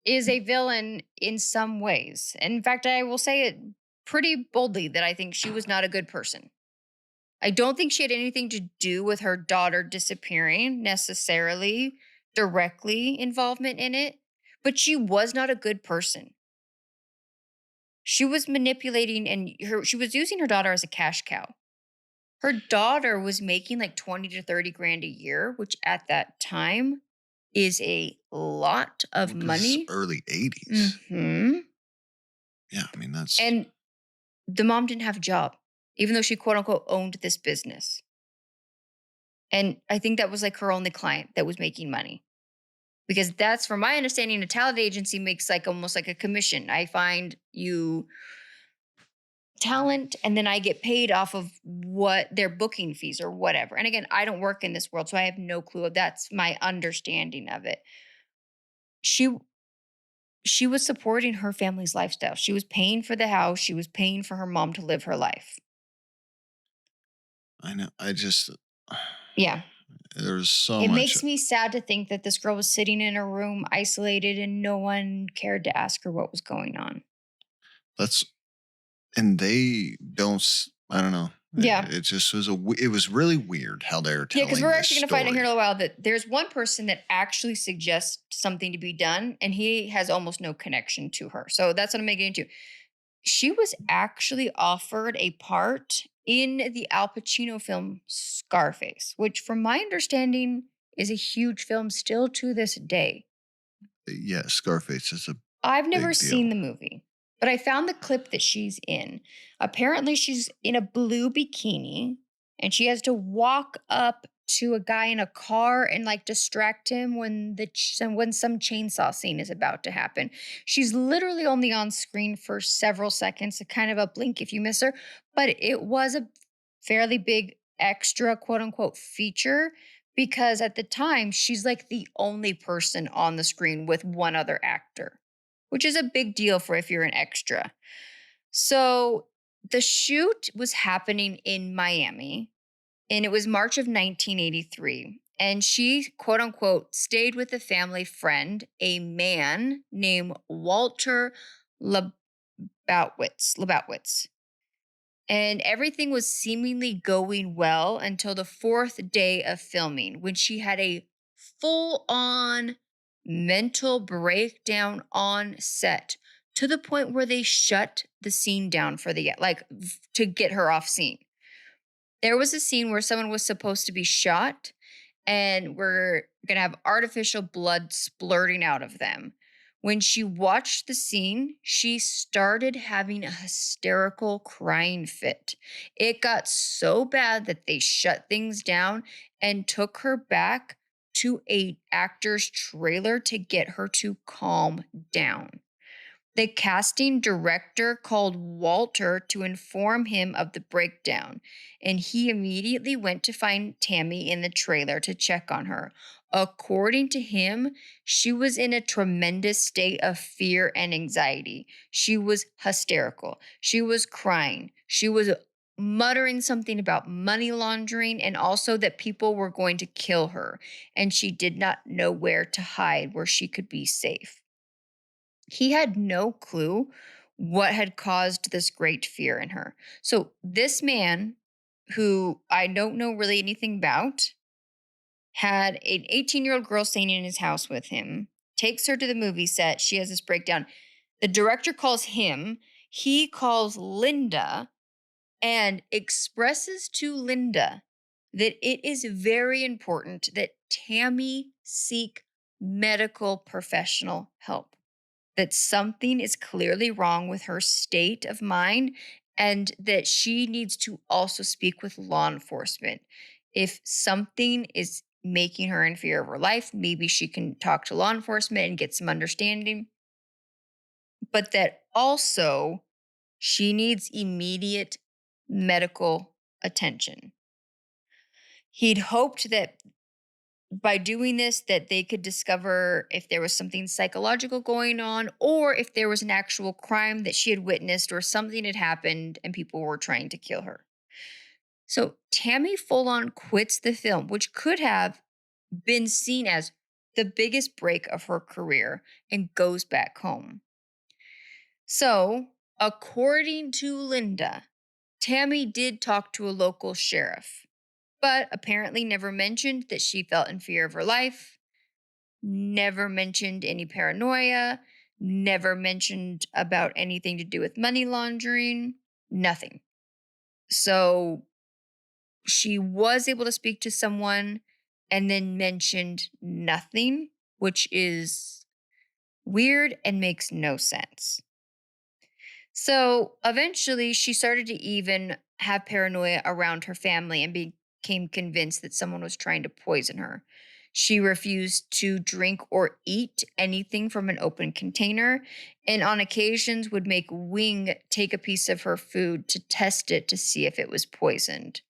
is a villain in some ways. In fact, I will say it pretty boldly that I think she was not a good person. I don't think she had anything to do with her daughter disappearing necessarily, directly involvement in it, but she was not a good person. She was manipulating and she was using her daughter as a cash cow. Her daughter was making like 20 to 30 grand a year, which at that time is a lot of money. Early 80s. Mm-hmm. Yeah, I mean, that's... And the mom didn't have a job, even though she quote unquote owned this business. And I think that was like her only client that was making money. Because that's, from my understanding, a talent agency makes like almost like a commission. I find you talent and then I get paid off of what their booking fees or whatever. And again, I don't work in this world, so I have no clue. That's my understanding of it. She was supporting her family's lifestyle. She was paying for the house. She was paying for her mom to live her life. I know. I just... Yeah. There's so much. It makes me sad to think that this girl was sitting in her room isolated and no one cared to ask her what was going on. And they don't, I don't know. Yeah. It just was it was really weird how they were Yeah, because telling we're this actually going to find out here in story. a while that there's one person that actually suggests something to be done, and he has almost no connection to her. So that's what I'm getting into. She was actually offered a part in the Al Pacino film Scarface, which, from my understanding, is a huge film still to this day. Yeah, Scarface is a I've never big deal. seen the movie, but I found the clip that she's in. Apparently, she's in a blue bikini and she has to walk up to a guy in a car and like distract him when when some chainsaw scene is about to happen. She's literally only on screen for several seconds, a kind of a blink if you miss her, but it was a fairly big extra quote unquote feature because at the time she's like the only person on the screen with one other actor, which is a big deal for if you're an extra. So the shoot was happening in Miami and it was March of 1983. And she, quote unquote, stayed with a family friend, a man named Walter Lebautwitz. And everything was seemingly going well until the fourth day of filming when she had a full on mental breakdown on set to the point where they shut the scene down for to get her off scene. There was a scene where someone was supposed to be shot and we're going to have artificial blood splurting out of them. When she watched the scene, she started having a hysterical crying fit. It got so bad that they shut things down and took her back to a actor's trailer to get her to calm down. The casting director called Walter to inform him of the breakdown, and he immediately went to find Tammy in the trailer to check on her. According to him, she was in a tremendous state of fear and anxiety. She was hysterical. She was crying. She was muttering something about money laundering and also that people were going to kill her, and she did not know where to hide where she could be safe. He had no clue what had caused this great fear in her. So, this man, who I don't know really anything about, had an 18-year-old girl staying in his house with him, takes her to the movie set. She has this breakdown. The director calls him, he calls Linda and expresses to Linda that it is very important that Tammy seek medical professional help, that something is clearly wrong with her state of mind and that she needs to also speak with law enforcement. If something is making her in fear of her life, maybe she can talk to law enforcement and get some understanding, but that also she needs immediate medical attention. He'd hoped that by doing this that they could discover if there was something psychological going on or if there was an actual crime that she had witnessed or something had happened and people were trying to kill her. So Tammy full on quits the film, which could have been seen as the biggest break of her career, and goes back home. So, according to Linda, Tammy did talk to a local sheriff, but apparently never mentioned that she felt in fear of her life, never mentioned any paranoia, never mentioned about anything to do with money laundering, nothing. So she was able to speak to someone and then mentioned nothing, which is weird and makes no sense. So eventually, she started to even have paranoia around her family and became convinced that someone was trying to poison her. She refused to drink or eat anything from an open container, and on occasions would make Wing take a piece of her food to test it to see if it was poisoned.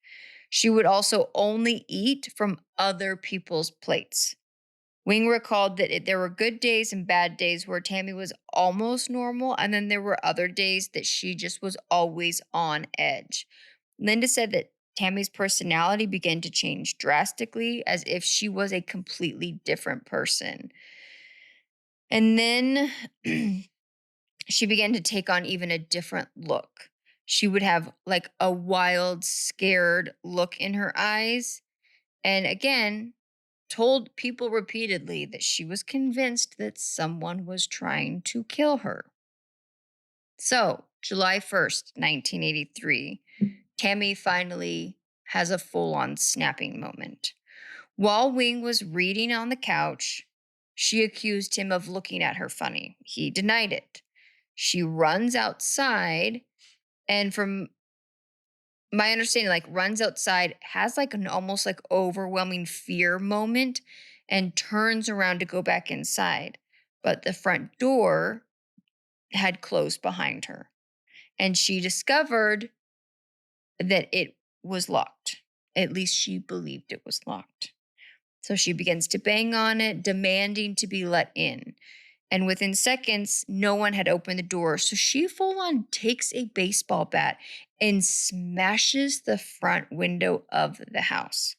She would also only eat from other people's plates. Wing recalled that there were good days and bad days where Tammy was almost normal, and then there were other days that she just was always on edge. Linda said that Tammy's personality began to change drastically as if she was a completely different person. And then she began to take on even a different look. She would have like a wild, scared look in her eyes. And again, told people repeatedly that she was convinced that someone was trying to kill her. So, July 1st, 1983, Tammy finally has a full on snapping moment. While Wing was reading on the couch, she accused him of looking at her funny. He denied it. She runs outside, and from my understanding, like runs outside, has like an almost like overwhelming fear moment, and turns around to go back inside. But the front door had closed behind her, and she discovered that it was locked. At least she believed it was locked. So she begins to bang on it, demanding to be let in. And within seconds, no one had opened the door. So she full on takes a baseball bat and smashes the front window of the house.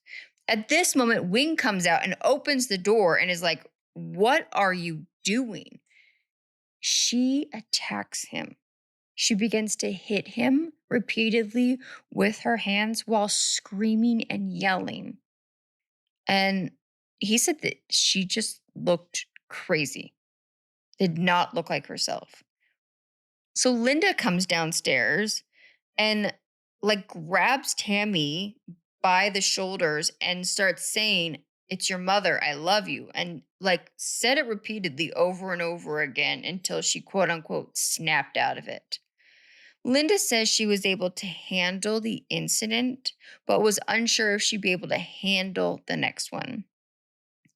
At this moment, Wing comes out and opens the door and is like, "What are you doing?" She attacks him. She begins to hit him repeatedly with her hands while screaming and yelling. And he said that she just looked crazy, did not look like herself. So Linda comes downstairs and like grabs Tammy by the shoulders and starts saying, "It's your mother. I love you." And like said it repeatedly over and over again until she quote unquote snapped out of it. Linda says she was able to handle the incident, but was unsure if she'd be able to handle the next one.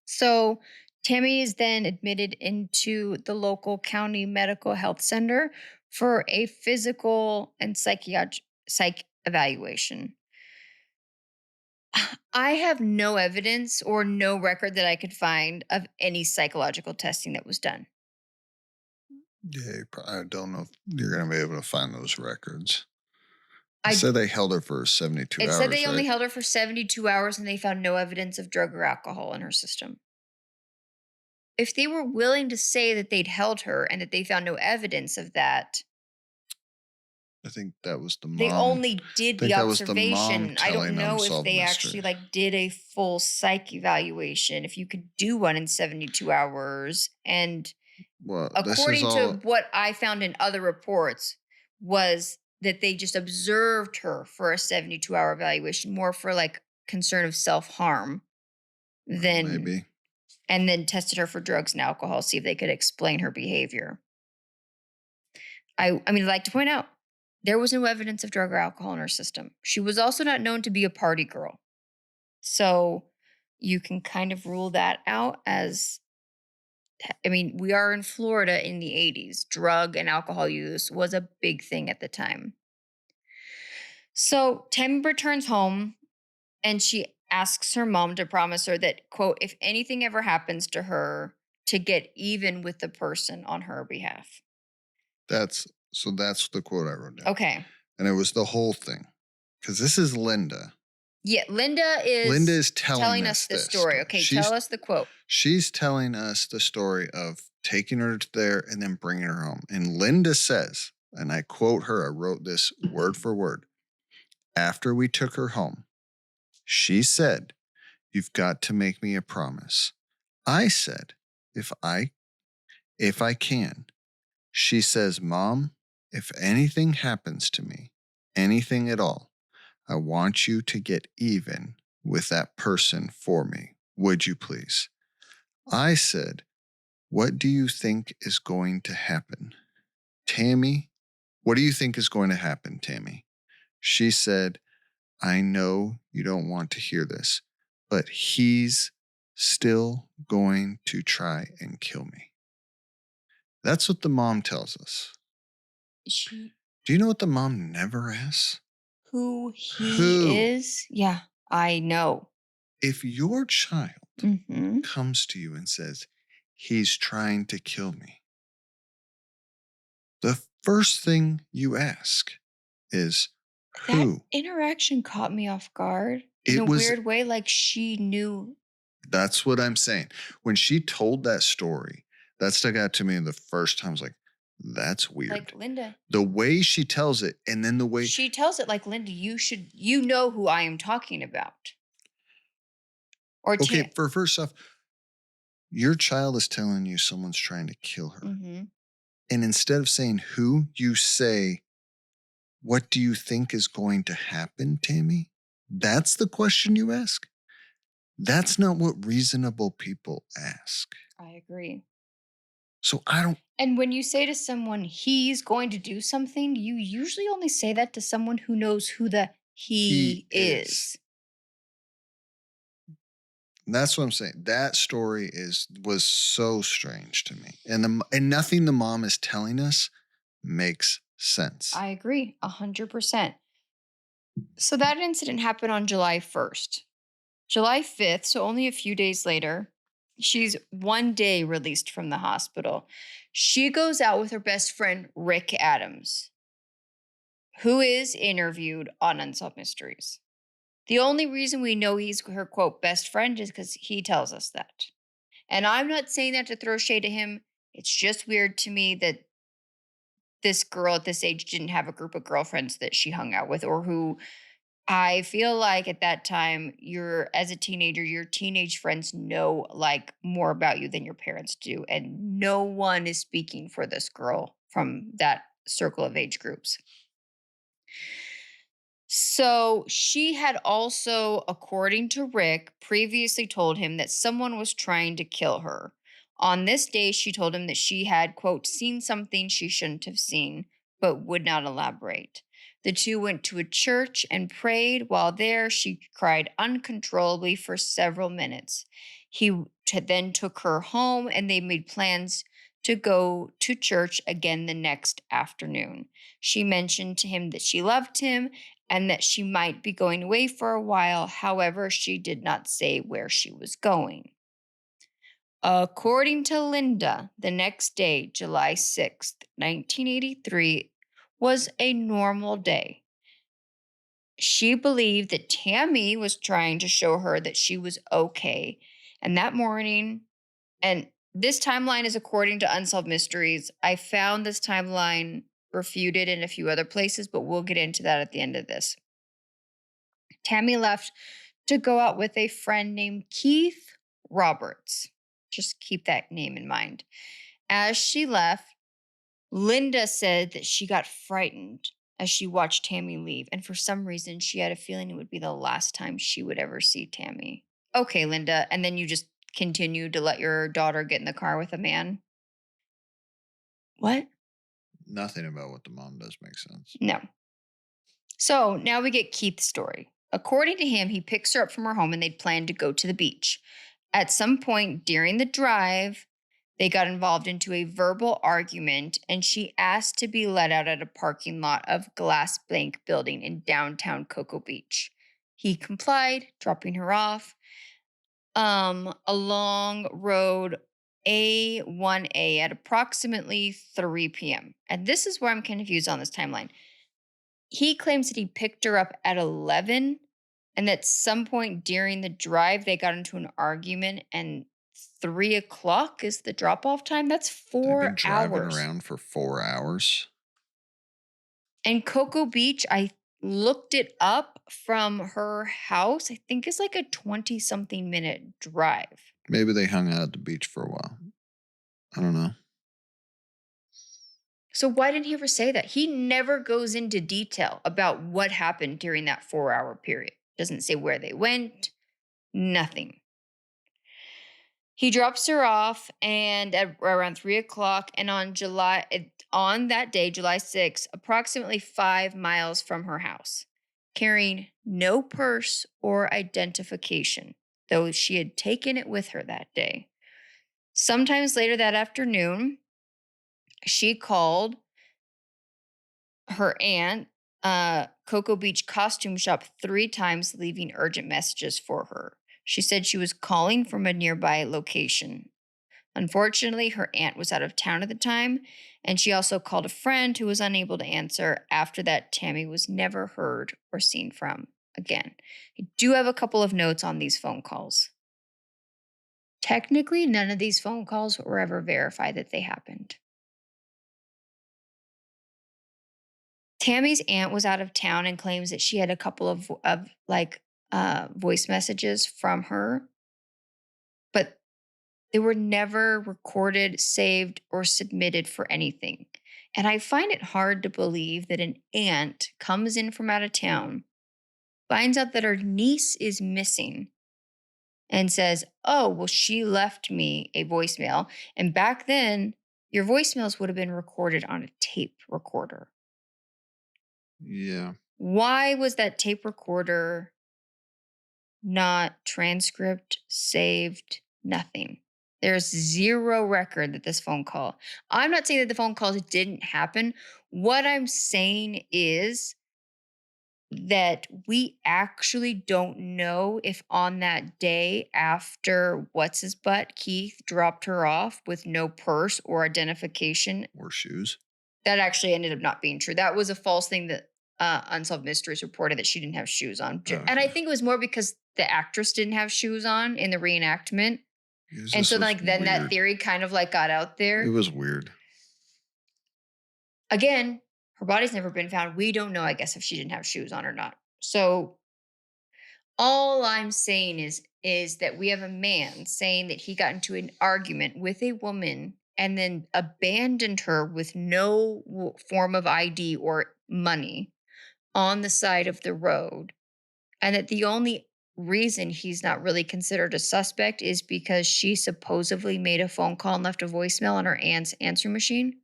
So Tammy is then admitted into the local county medical health center for a physical and psych evaluation. I have no evidence or no record that I could find of any psychological testing that was done. Yeah, I don't know if you're going to be able to find those records. I I said they held her for 72 It hours, said they only right? held her for 72 hours and they found no evidence of drug or alcohol in her system. If they were willing to say that they'd held her and that they found no evidence of that, I think that was the they mom. only did I think the that was the mom observation. I don't telling know if Unsolved they Mysteries. actually like did a full psych evaluation, if you could do one in 72 hours. And Well, this is according to all. what I found in other reports was that they just observed her for a 72-hour evaluation, more for like concern of self-harm than Maybe. and then tested her for drugs and alcohol, see if they could explain her behavior. I mean, I'd like to point out there was no evidence of drug or alcohol in her system. She was also not known to be a party girl. So you can kind of rule that out as, I mean, we are in Florida in the 80s. Drug and alcohol use was a big thing at the time. So Tammy returns home and she asks her mom to promise her that, quote, if anything ever happens to her, to get even with the person on her behalf. That's the quote I wrote down. Okay. And it was the whole thing. Because this is Linda. Yeah, Linda is telling us the story. Okay, tell us the quote. She's telling us the story of taking her there and then bringing her home. And Linda says, and I quote her, I wrote this word for word. After we took her home, she said, "You've got to make me a promise." I said, if I can. She says, "Mom, if anything happens to me, anything at all, I want you to get even with that person for me. Would you please?" I said, "What do you think is going to happen?" Tammy, what do you think is going to happen, Tammy? She said, "I know you don't want to hear this, but he's still going to try and kill me." That's what the mom tells us. She, Do you know what the mom never asks? who he is? Yeah, I know. If your child Mm-hmm. comes to you and says, "He's trying to kill me," the first thing you ask is, That who? interaction caught me off guard in a weird way, like she knew. That's what I'm saying. When she told that story, that stuck out to me the first time. I was like, That's Like weird. Linda. The way she tells it, and then the way She tells it like, Linda, you know who I am talking about. Or okay, for first off, your child is telling you someone's trying to kill her. Mm-hmm. And instead of saying who, you say, what do you think is going to happen, Tammy? That's the question you ask. That's not what reasonable people ask. I agree. So I don't. And when you say to someone, he's going to do something, you usually only say that to someone who knows who the he is. That's what I'm saying. That story was so strange to me, and nothing the mom is telling us makes sense. I agree, 100%. So that incident happened on July 1st. July 5th, so only a few days later, she's one day released from the hospital. She goes out with her best friend, Rick Adams, who is interviewed on Unsolved Mysteries. The only reason we know he's her quote best friend is because he tells us that. And I'm not saying that to throw shade at him. It's just weird to me that this girl at this age didn't have a group of girlfriends that she hung out with, or who I feel like at that time, as a teenager, your teenage friends know like more about you than your parents do. And no one is speaking for this girl from that circle of age groups. So she had also, according to Rick, previously told him that someone was trying to kill her. On this day, she told him that she had, quote, seen something she shouldn't have seen, but would not elaborate. The two went to a church and prayed. While there, she cried uncontrollably for several minutes. Then took her home, and they made plans to go to church again the next afternoon. She mentioned to him that she loved him and that she might be going away for a while. However, she did not say where she was going. According to Linda, the next day, July 6th, 1983, was a normal day. She believed that Tammy was trying to show her that she was okay. And that morning, and this timeline is according to Unsolved Mysteries. I found this timeline refuted in a few other places, but we'll get into that at the end of this. Tammy left to go out with a friend named Keith Roberts. Just keep that name in mind. As she left, Linda said that she got frightened as she watched Tammy leave. And for some reason, she had a feeling it would be the last time she would ever see Tammy. Okay, Linda. And then you just continued to let your daughter get in the car with a man? What? Nothing about what the mom does makes sense. No. So now we get Keith's story. According to him, he picks her up from her home and they'd planned to go to the beach. At some point during the drive, they got involved into a verbal argument and she asked to be let out at a parking lot of Glass Bank building in downtown Cocoa Beach. He complied, dropping her off along road A1A at approximately 3 p.m. And this is where I'm confused on this timeline. He claims that he picked her up at 11 and at some point during the drive, they got into an argument and 3 o'clock is the drop-off time. That's They've 4 been driving hours. around for 4 hours. And Cocoa Beach, I looked it up from her house. I think it's like a 20-something minute drive. Maybe they hung out at the beach for a while. I don't know. So why didn't he ever say that? He never goes into detail about what happened during that 4-hour period. Doesn't say where they went, nothing. He drops her off and at around 3 o'clock and on that day, July 6th, approximately 5 miles from her house, carrying no purse or identification, though she had taken it with her that day. Sometimes later that afternoon, she called her aunt, Cocoa Beach costume shop 3 times, leaving urgent messages for her. She said she was calling from a nearby location. Unfortunately, her aunt was out of town at the time, and she also called a friend who was unable to answer. After that, Tammy was never heard or seen from again. I do have a couple of notes on these phone calls. Technically, none of these phone calls were ever verified that they happened. Tammy's aunt was out of town and claims that she had a couple of like voice messages from her, but they were never recorded, saved, or submitted for anything. And I find it hard to believe that an aunt comes in from out of town, finds out that her niece is missing, and says, "Oh, well, she left me a voicemail." And back then, your voicemails would have been recorded on a tape recorder. Yeah. Why was that tape recorder not transcript, saved, nothing? There's zero record that this phone call. I'm not saying that the phone calls didn't happen. What I'm saying is that we actually don't know if on that day after what's his butt, Keith, dropped her off with no purse or identification, Or shoes. that actually ended up not being true. That was a false thing that Unsolved Mysteries reported, that she didn't have shoes on. And I Okay. think it was more because the actress didn't have shoes on in the reenactment. Because And this so was like then that weird. theory kind of like got out It there. was weird. Again, her body's never been found. We don't know, I guess, if she didn't have shoes on or not. So all I'm saying is that we have a man saying that he got into an argument with a woman and then abandoned her with no form of ID or money on the side of the road, and that the only reason he's not really considered a suspect is because she supposedly made a phone call and left a voicemail on her aunt's answering machine.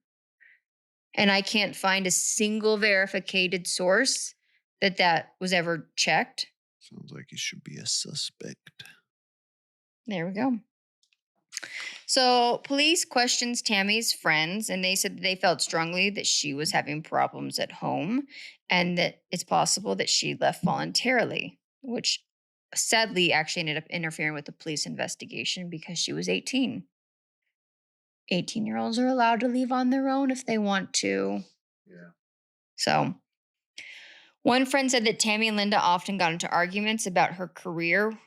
And I can't find a single verified source that was ever checked. Sounds like he should be a suspect. There we go. So, police questions Tammy's friends, and they said that they felt strongly that she was having problems at home and that it's possible that she left voluntarily, which sadly actually ended up interfering with the police investigation because she was 18. 18-year-olds are allowed to leave on their own if they want to. Yeah. So, one friend said that Tammy and Linda often got into arguments about her career.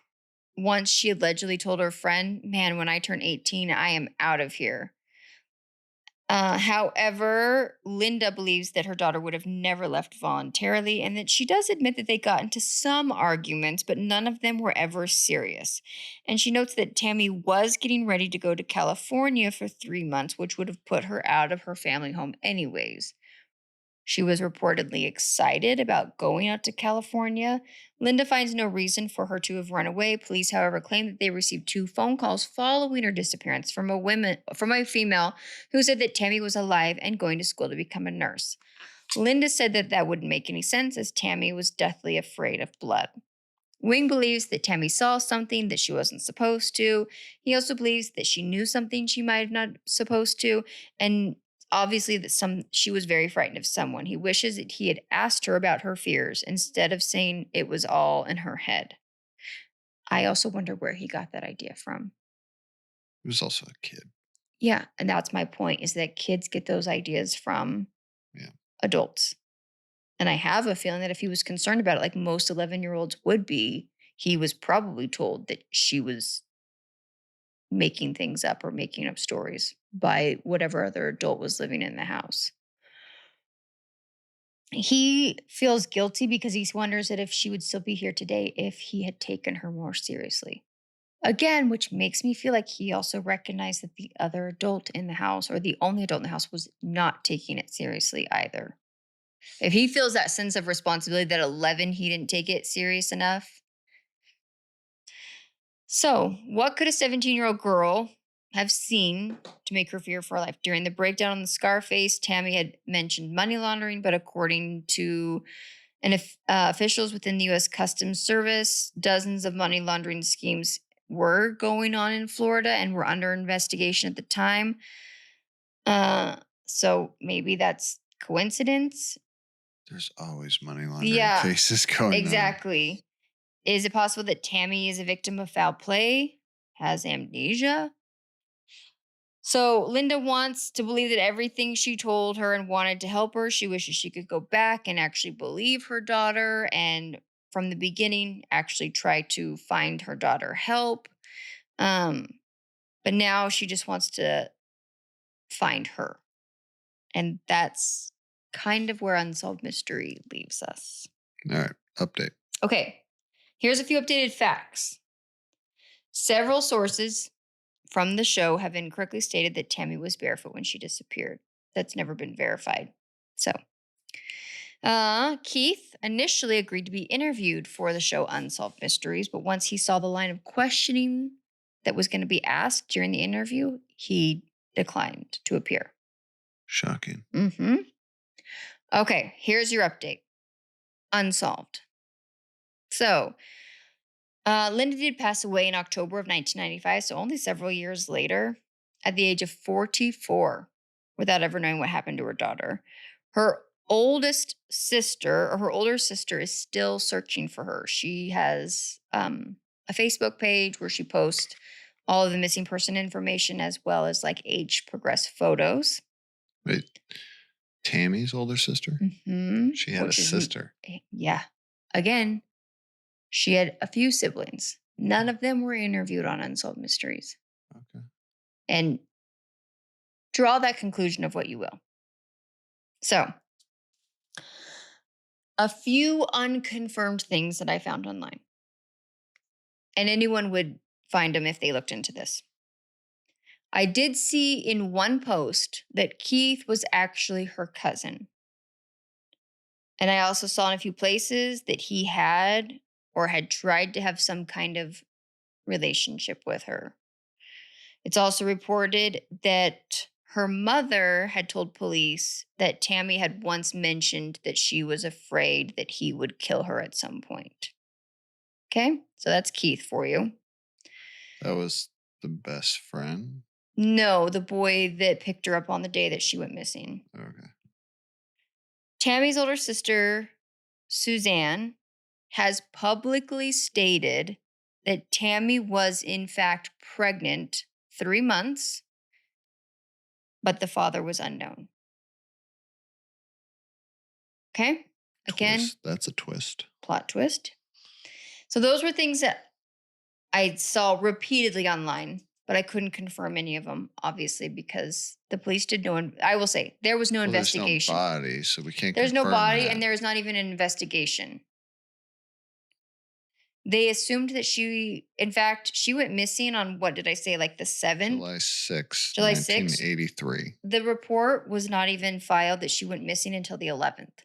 Once she allegedly told her friend, "Man, when I turn 18, I am out of here." However, Linda believes that her daughter would have never left voluntarily, and that she does admit that they got into some arguments, but none of them were ever serious. And she notes that Tammy was getting ready to go to California for 3 months, which would have put her out of her family home anyways. She was reportedly excited about going out to California. Linda finds no reason for her to have run away. Police, however, claim that they received 2 phone calls following her disappearance from a female who said that Tammy was alive and going to school to become a nurse. Linda said that that wouldn't make any sense, as Tammy was deathly afraid of blood. Wing believes that Tammy saw something that she wasn't supposed to. He also believes that she knew something she might have not supposed to, and obviously that she was very frightened of someone. He wishes that he had asked her about her fears instead of saying it was all in her head. I also wonder where he got that idea from. He was also a kid. Yeah, and that's my point, is that kids get those ideas from Yeah. adults. And I have a feeling that if he was concerned about it, like most 11-year-olds would be, he was probably told that she was making things up or making up stories by whatever other adult was living in the house. He feels guilty because he wonders that if she would still be here today if he had taken her more seriously. Again, which makes me feel like he also recognized that the other adult in the house, or the only adult in the house, was not taking it seriously either. If he feels that sense of responsibility that 11 he didn't take it serious enough. So, what could a 17-year-old girl have seen to make her fear for her life? During the breakdown on the Scarface, Tammy had mentioned money laundering, but according to officials within the U.S. Customs Service, dozens of money laundering schemes were going on in Florida and were under investigation at the time. So maybe that's coincidence. There's always money laundering Yeah, cases going on. exactly. Is it possible that Tammy is a victim of foul play, has amnesia? So Linda wants to believe that everything she told her and wanted to help her. She wishes she could go back and actually believe her daughter, and from the beginning actually try to find her daughter help. Um, but now she just wants to find her. And that's kind of where Unsolved Mystery leaves us. All right. Update. Okay. Here's a few updated facts. Several sources from the show have incorrectly stated that Tammy was barefoot when she disappeared. That's never been verified. So, Keith initially agreed to be interviewed for the show Unsolved Mysteries, but once he saw the line of questioning that was going to be asked during the interview, he declined to appear. Shocking. Mm-hmm. Okay, here's your update. Unsolved. So, Linda did pass away in October of 1995, so only several years later, at the age of 44, without ever knowing what happened to her daughter. Her oldest sister, or her older sister, is still searching for her. She has a Facebook page where she posts all of the missing person information as well as like age progressed photos. Wait, Tammy's older sister? Mm-hmm. She had a sister. Yeah. Again, she had a few siblings. None of them were interviewed on Unsolved Mysteries. Okay. And draw that conclusion of what you will. So, a few unconfirmed things that I found online. And anyone would find them if they looked into this. I did see in one post that Keith was actually her cousin. And I also saw in a few places that he had or had tried to have some kind of relationship with her. It's also reported that her mother had told police that Tammy had once mentioned that she was afraid that he would kill her at some point. Okay, so that's Keith for you. That was the best friend? No, the boy that picked her up on the day that she went missing. Okay. Tammy's older sister, Suzanne, has publicly stated that Tammy was in fact pregnant 3 months, but the father was unknown. Okay? Again, Twist. That's a twist. Plot twist. So those were things that I saw repeatedly online, but I couldn't confirm any of them, obviously, because the police did no. I will say there was no investigation. There's no body, so we can't. There's no body, that. and there is not even an investigation. They assumed that in fact, she went missing on what did I say, like the 7th? July 6th, July 1983. The report was not even filed that she went missing until the 11th.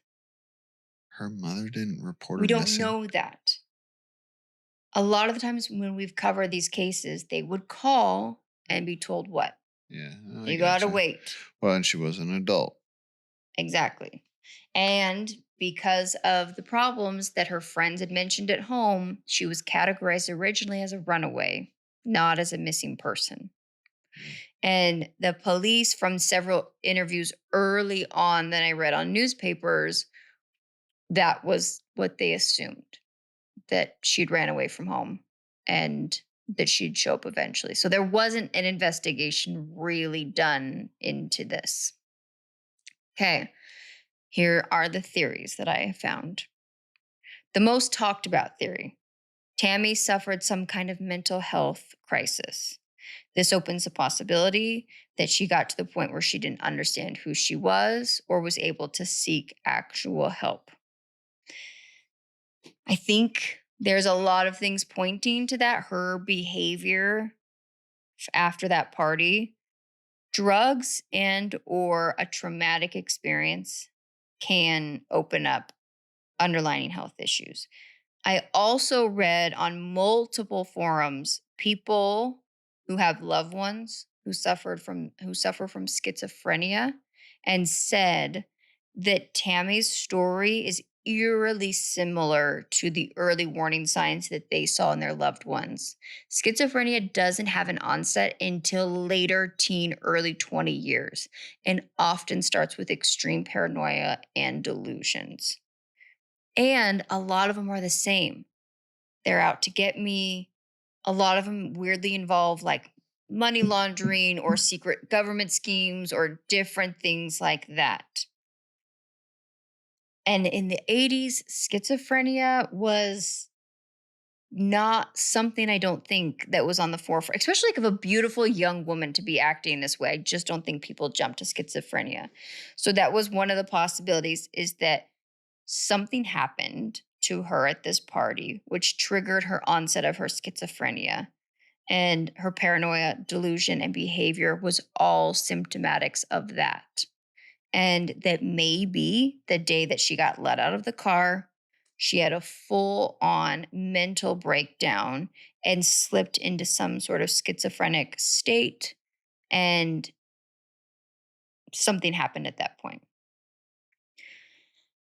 Her mother didn't report her We don't missing? know that. A lot of the times when we've covered these cases, they would call and be told what? Yeah. You gotta wait. Well, and she was an adult. Exactly. And because of the problems that her friends had mentioned at home, she was categorized originally as a runaway, not as a missing person. And the police, from several interviews early on that I read on newspapers, that was what they assumed, that she'd ran away from home and that she'd show up eventually. So there wasn't an investigation really done into this. Okay, here are the theories that I found. The most talked about theory: Tammy suffered some kind of mental health crisis. This opens the possibility that she got to the point where she didn't understand who she was or was able to seek actual help. I think there's a lot of things pointing to that. Her behavior after that party, drugs and or a traumatic experience can open up underlying health issues. I also read on multiple forums people who have loved ones who suffer from schizophrenia and said that Tammy's story is eerily similar to the early warning signs that they saw in their loved ones. Schizophrenia doesn't have an onset until later teen, early 20 years, and often starts with extreme paranoia and delusions. And a lot of them are the same. They're out to get me. A lot of them weirdly involve like money laundering or secret government schemes or different things like that. And in the 80s, schizophrenia was not something I don't think that was on the forefront, especially like of a beautiful young woman to be acting this way. I just don't think people jump to schizophrenia. So that was one of the possibilities, is that something happened to her at this party, which triggered her onset of her schizophrenia. And her paranoia, delusion, and behavior was all symptomatics of that. And that maybe the day that she got let out of the car, she had a full on mental breakdown and slipped into some sort of schizophrenic state. And something happened at that point.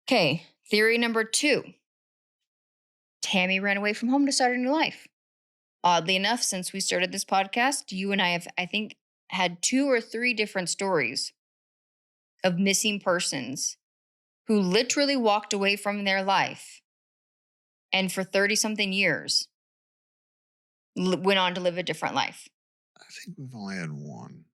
Okay, theory number 2. Tammy ran away from home to start a new life. Oddly enough, since we started this podcast, you and I have, I think, had 2 or 3 different stories of missing persons who literally walked away from their life and for 30 something years went on to live a different life. I think we've only had one.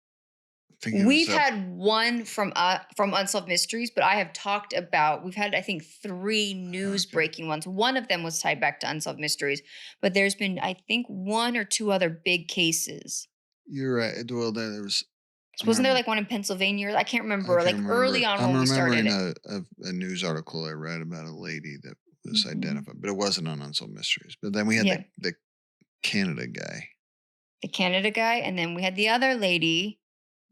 I think We've had one from Unsolved Mysteries, but I have talked about, we've had, I think, 3 news breaking ones. One of them was tied back to Unsolved Mysteries, but there's been, I think, 1 or 2 other big cases. You're right. Well, there was. Wasn't there like one in Pennsylvania? I can't remember. Early on when we started it. A news article I read about a lady that was identified, but it wasn't on Unsolved Mysteries. But then we had the Canada guy. The Canada guy, and then we had the other lady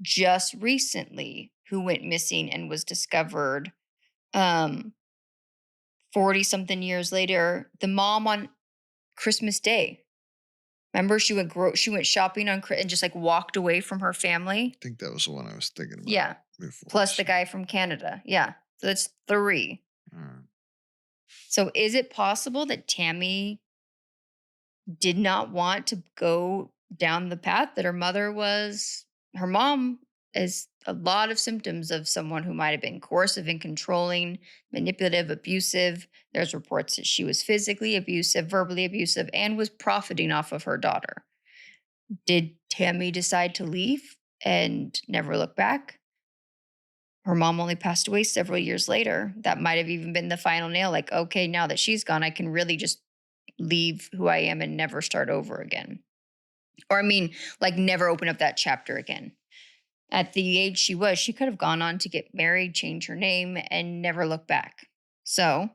just recently who went missing and was discovered 40 something years later. The mom on Christmas Day. Remember, she went shopping on and just like walked away from her family. I think that was the one I was thinking about. Yeah. Before, plus the guy from Canada. Yeah. So that's 3. So is it possible that Tammy did not want to go down the path that her mom is a lot of symptoms of someone who might have been coercive and controlling, manipulative, abusive. There's reports that she was physically abusive, verbally abusive, and was profiting off of her daughter. Did Tammy decide to leave and never look back? Her mom only passed away several years later. That might have even been the final nail. Like, okay, now that she's gone, I can really just leave who I am and never start over again. Or I mean, like never open up that chapter again. At the age she was, she could have gone on to get married, change her name, and never look back. So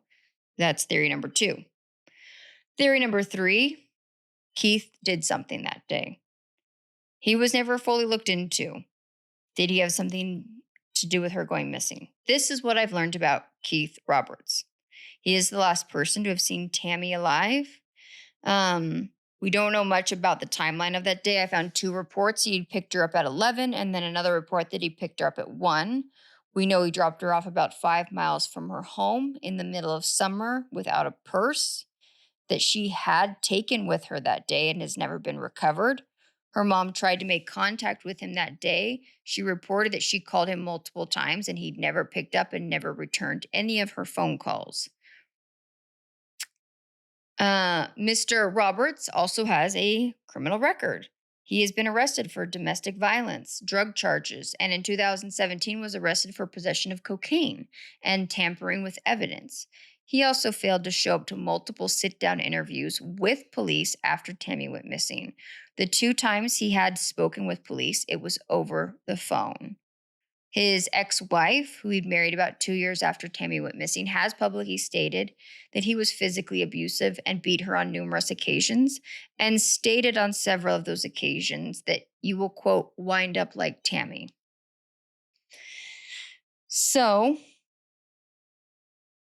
that's theory number 2. Theory number 3, Keith did something that day. He was never fully looked into. Did he have something to do with her going missing? This is what I've learned about Keith Roberts. He is the last person to have seen Tammy alive. We don't know much about the timeline of that day. I found 2 reports. He picked her up at 11 and then another report that he picked her up at 1. We know he dropped her off about 5 miles from her home in the middle of summer without a purse that she had taken with her that day and has never been recovered. Her mom tried to make contact with him that day. She reported that she called him multiple times and he'd never picked up and never returned any of her phone calls. Mr. Roberts also has a criminal record. He has been arrested for domestic violence, drug charges, and in 2017 was arrested for possession of cocaine and tampering with evidence. He also failed to show up to multiple sit-down interviews with police after Tammy went missing. The 2 times he had spoken with police, it was over the phone. His ex-wife, who he'd married about 2 years after Tammy went missing, has publicly stated that he was physically abusive and beat her on numerous occasions, and stated on several of those occasions that you will, quote, wind up like Tammy. So,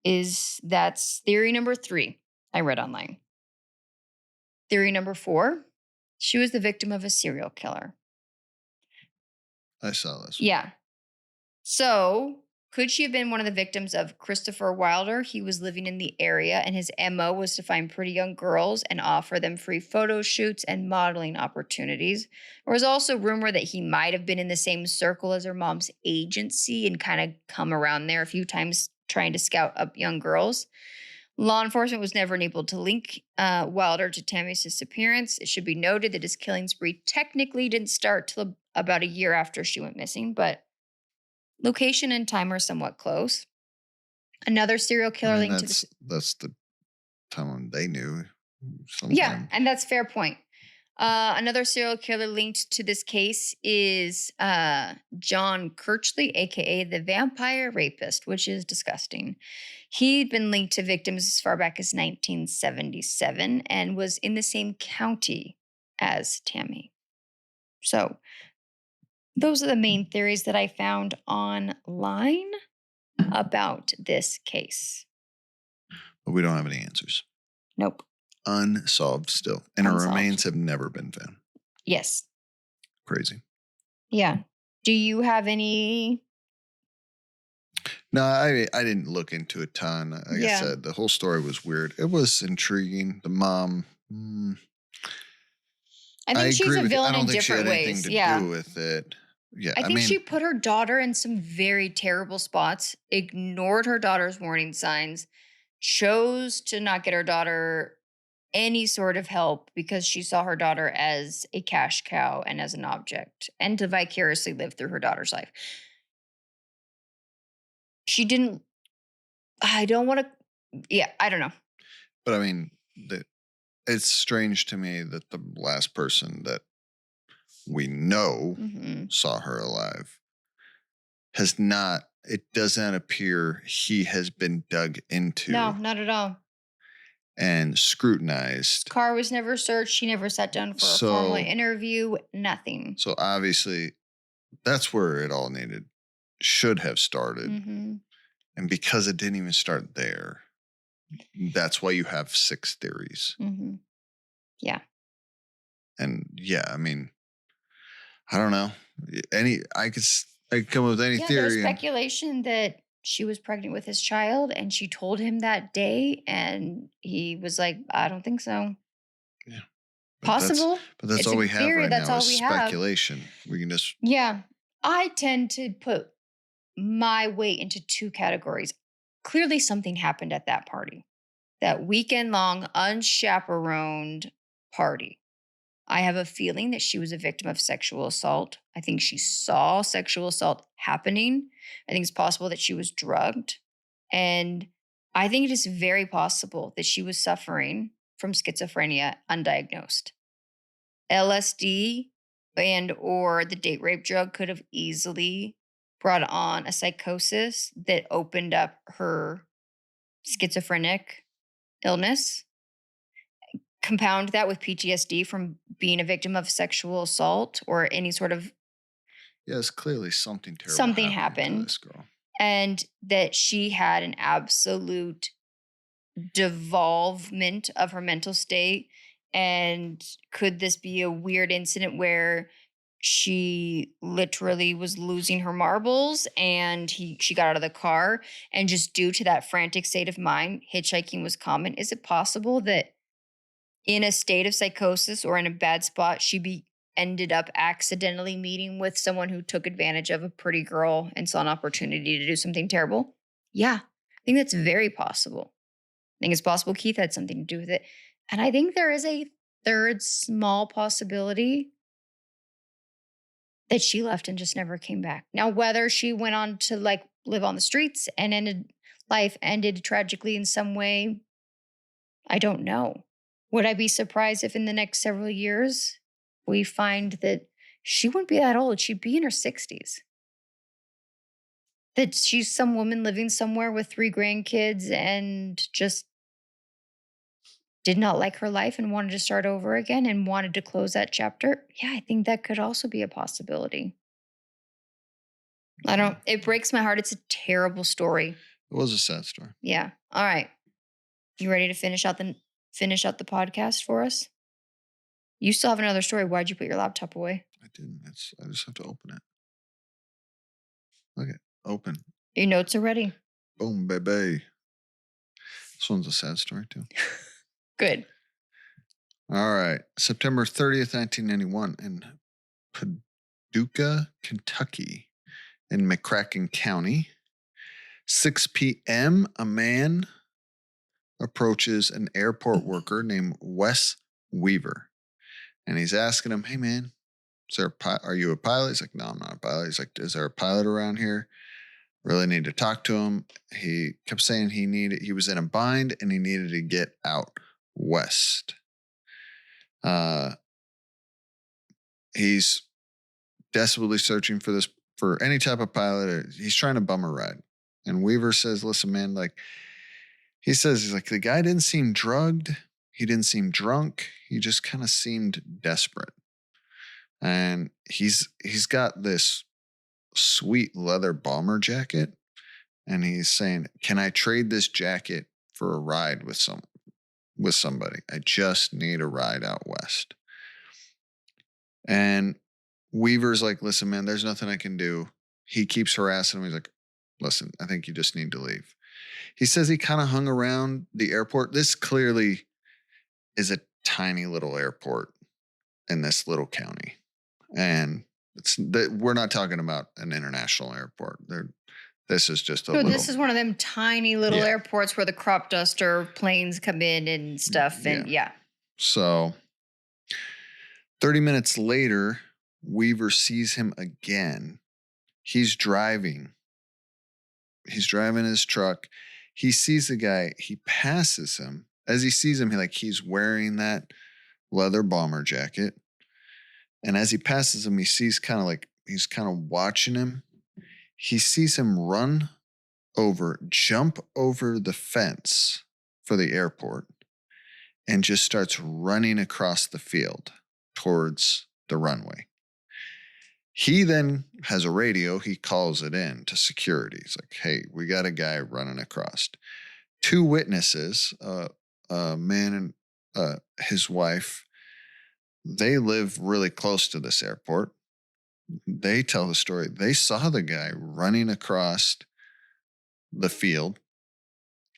that's theory number 3 I read online. Theory number 4, she was the victim of a serial killer. I saw this. Yeah. So, could she have been one of the victims of Christopher Wilder? He was living in the area and his MO was to find pretty young girls and offer them free photo shoots and modeling opportunities. There was also rumor that he might have been in the same circle as her mom's agency and kind of come around there a few times trying to scout up young girls. Law enforcement was never able to link Wilder to Tammy's disappearance. It should be noted that his killing spree technically didn't start till about a year after she went missing, but location and time are somewhat close. Another serial killer linked to this. That's the time when they knew. Yeah, and that's fair point. Another serial killer linked to this case is John Kirchley, aka the vampire rapist, which is disgusting. He'd been linked to victims as far back as 1977 and was in the same county as Tammy. So, those are the main theories that I found online about this case. But we don't have any answers. Nope. Unsolved still. And her remains have never been found. Yes. Crazy. Yeah. Do you have any? No, I didn't look into a ton. Like I said, the whole story was weird. It was intriguing. The mom. I think she's a villain in different ways. I don't think she had anything to do with it. Yeah, I think she put her daughter in some very terrible spots, ignored her daughter's warning signs, chose to not get her daughter any sort of help because she saw her daughter as a cash cow and as an object, and to vicariously live through her daughter's life. She didn't. I don't want to. Yeah, I don't know. But I mean, it's strange to me that the last person that we know saw her alive has not. It does not appear he has been dug into. No, not at all. And scrutinized. Car was never searched. She never sat down for a formal interview. Nothing. So obviously, that's where it all should have started. And because it didn't even start there, that's why you have 6 theories. Yeah. And yeah, I mean, I don't know. I could come up with any theory. There's speculation that she was pregnant with his child and she told him that day and he was like, I don't think so. Yeah. Possible. But that's all we have right now is speculation. We can just. Yeah. I tend to put my weight into 2 categories. Clearly something happened at that party. That weekend long unchaperoned party. I have a feeling that she was a victim of sexual assault. I think she saw sexual assault happening. I think it's possible that she was drugged. And I think it is very possible that she was suffering from schizophrenia undiagnosed. LSD and or the date rape drug could have easily brought on a psychosis that opened up her schizophrenic illness. Compound that with PTSD from being a victim of sexual assault or any sort of. Yes, clearly something terrible. Something happened. To this girl. And that she had an absolute devolvement of her mental state. And could this be a weird incident where she literally was losing her marbles and she got out of the car and just due to that frantic state of mind, hitchhiking was common? Is it possible that in a state of psychosis or in a bad spot, she ended up accidentally meeting with someone who took advantage of a pretty girl and saw an opportunity to do something terrible? Yeah, I think that's very possible. I think it's possible Keith had something to do with it. And I think there is a third small possibility that she left and just never came back. Now, whether she went on to live on the streets and life ended tragically in some way, I don't know. Would I be surprised if in the next several years we find that she wouldn't be that old? She'd be in her 60s. That she's some woman living somewhere with 3 grandkids and just did not like her life and wanted to start over again and wanted to close that chapter. Yeah, I think that could also be a possibility. It breaks my heart. It's a terrible story. It was a sad story. Yeah. All right. You ready to finish out the podcast for us? You still have another story. Why'd you put your laptop away? I didn't. I just have to open it. Okay, open. Your notes are ready. Boom, baby. This one's a sad story too. Good. All right. September 30th, 1991 in Paducah, Kentucky in McCracken County. 6 p.m., a man approaches an airport worker named Wes Weaver. And he's asking him, hey, man, are you a pilot? He's like, no, I'm not a pilot. He's like, is there a pilot around here? Really need to talk to him. He kept saying he was in a bind and he needed to get out. west. He's desperately searching for any type of pilot. He's trying to bum a ride. And Weaver says, listen, man, like, he's like, the guy didn't seem drugged. He didn't seem drunk. He just kind of seemed desperate. And he's got this sweet leather bomber jacket. And he's saying, can I trade this jacket for a ride with somebody? I just need a ride out west. And Weaver's like, listen, man, there's nothing I can do. He keeps harassing him. He's like, listen, I think you just need to leave. He says he kind of hung around the airport. This clearly is a tiny little airport in this little county. And we're not talking about an international airport. This is just this is one of them tiny little airports where the crop duster planes come in and stuff. And So 30 minutes later, Weaver sees him again. He's driving his truck. He sees the guy. He passes him. As he sees him, he's wearing that leather bomber jacket. And as he passes him, he sees he's kind of watching him. He sees him jump over the fence for the airport and just starts running across the field towards the runway. He then has a radio. He calls it in to security. He's like, hey, we got a guy running across. 2 witnesses, a man and his wife, they live really close to this airport. They tell the story. They saw the guy running across the field,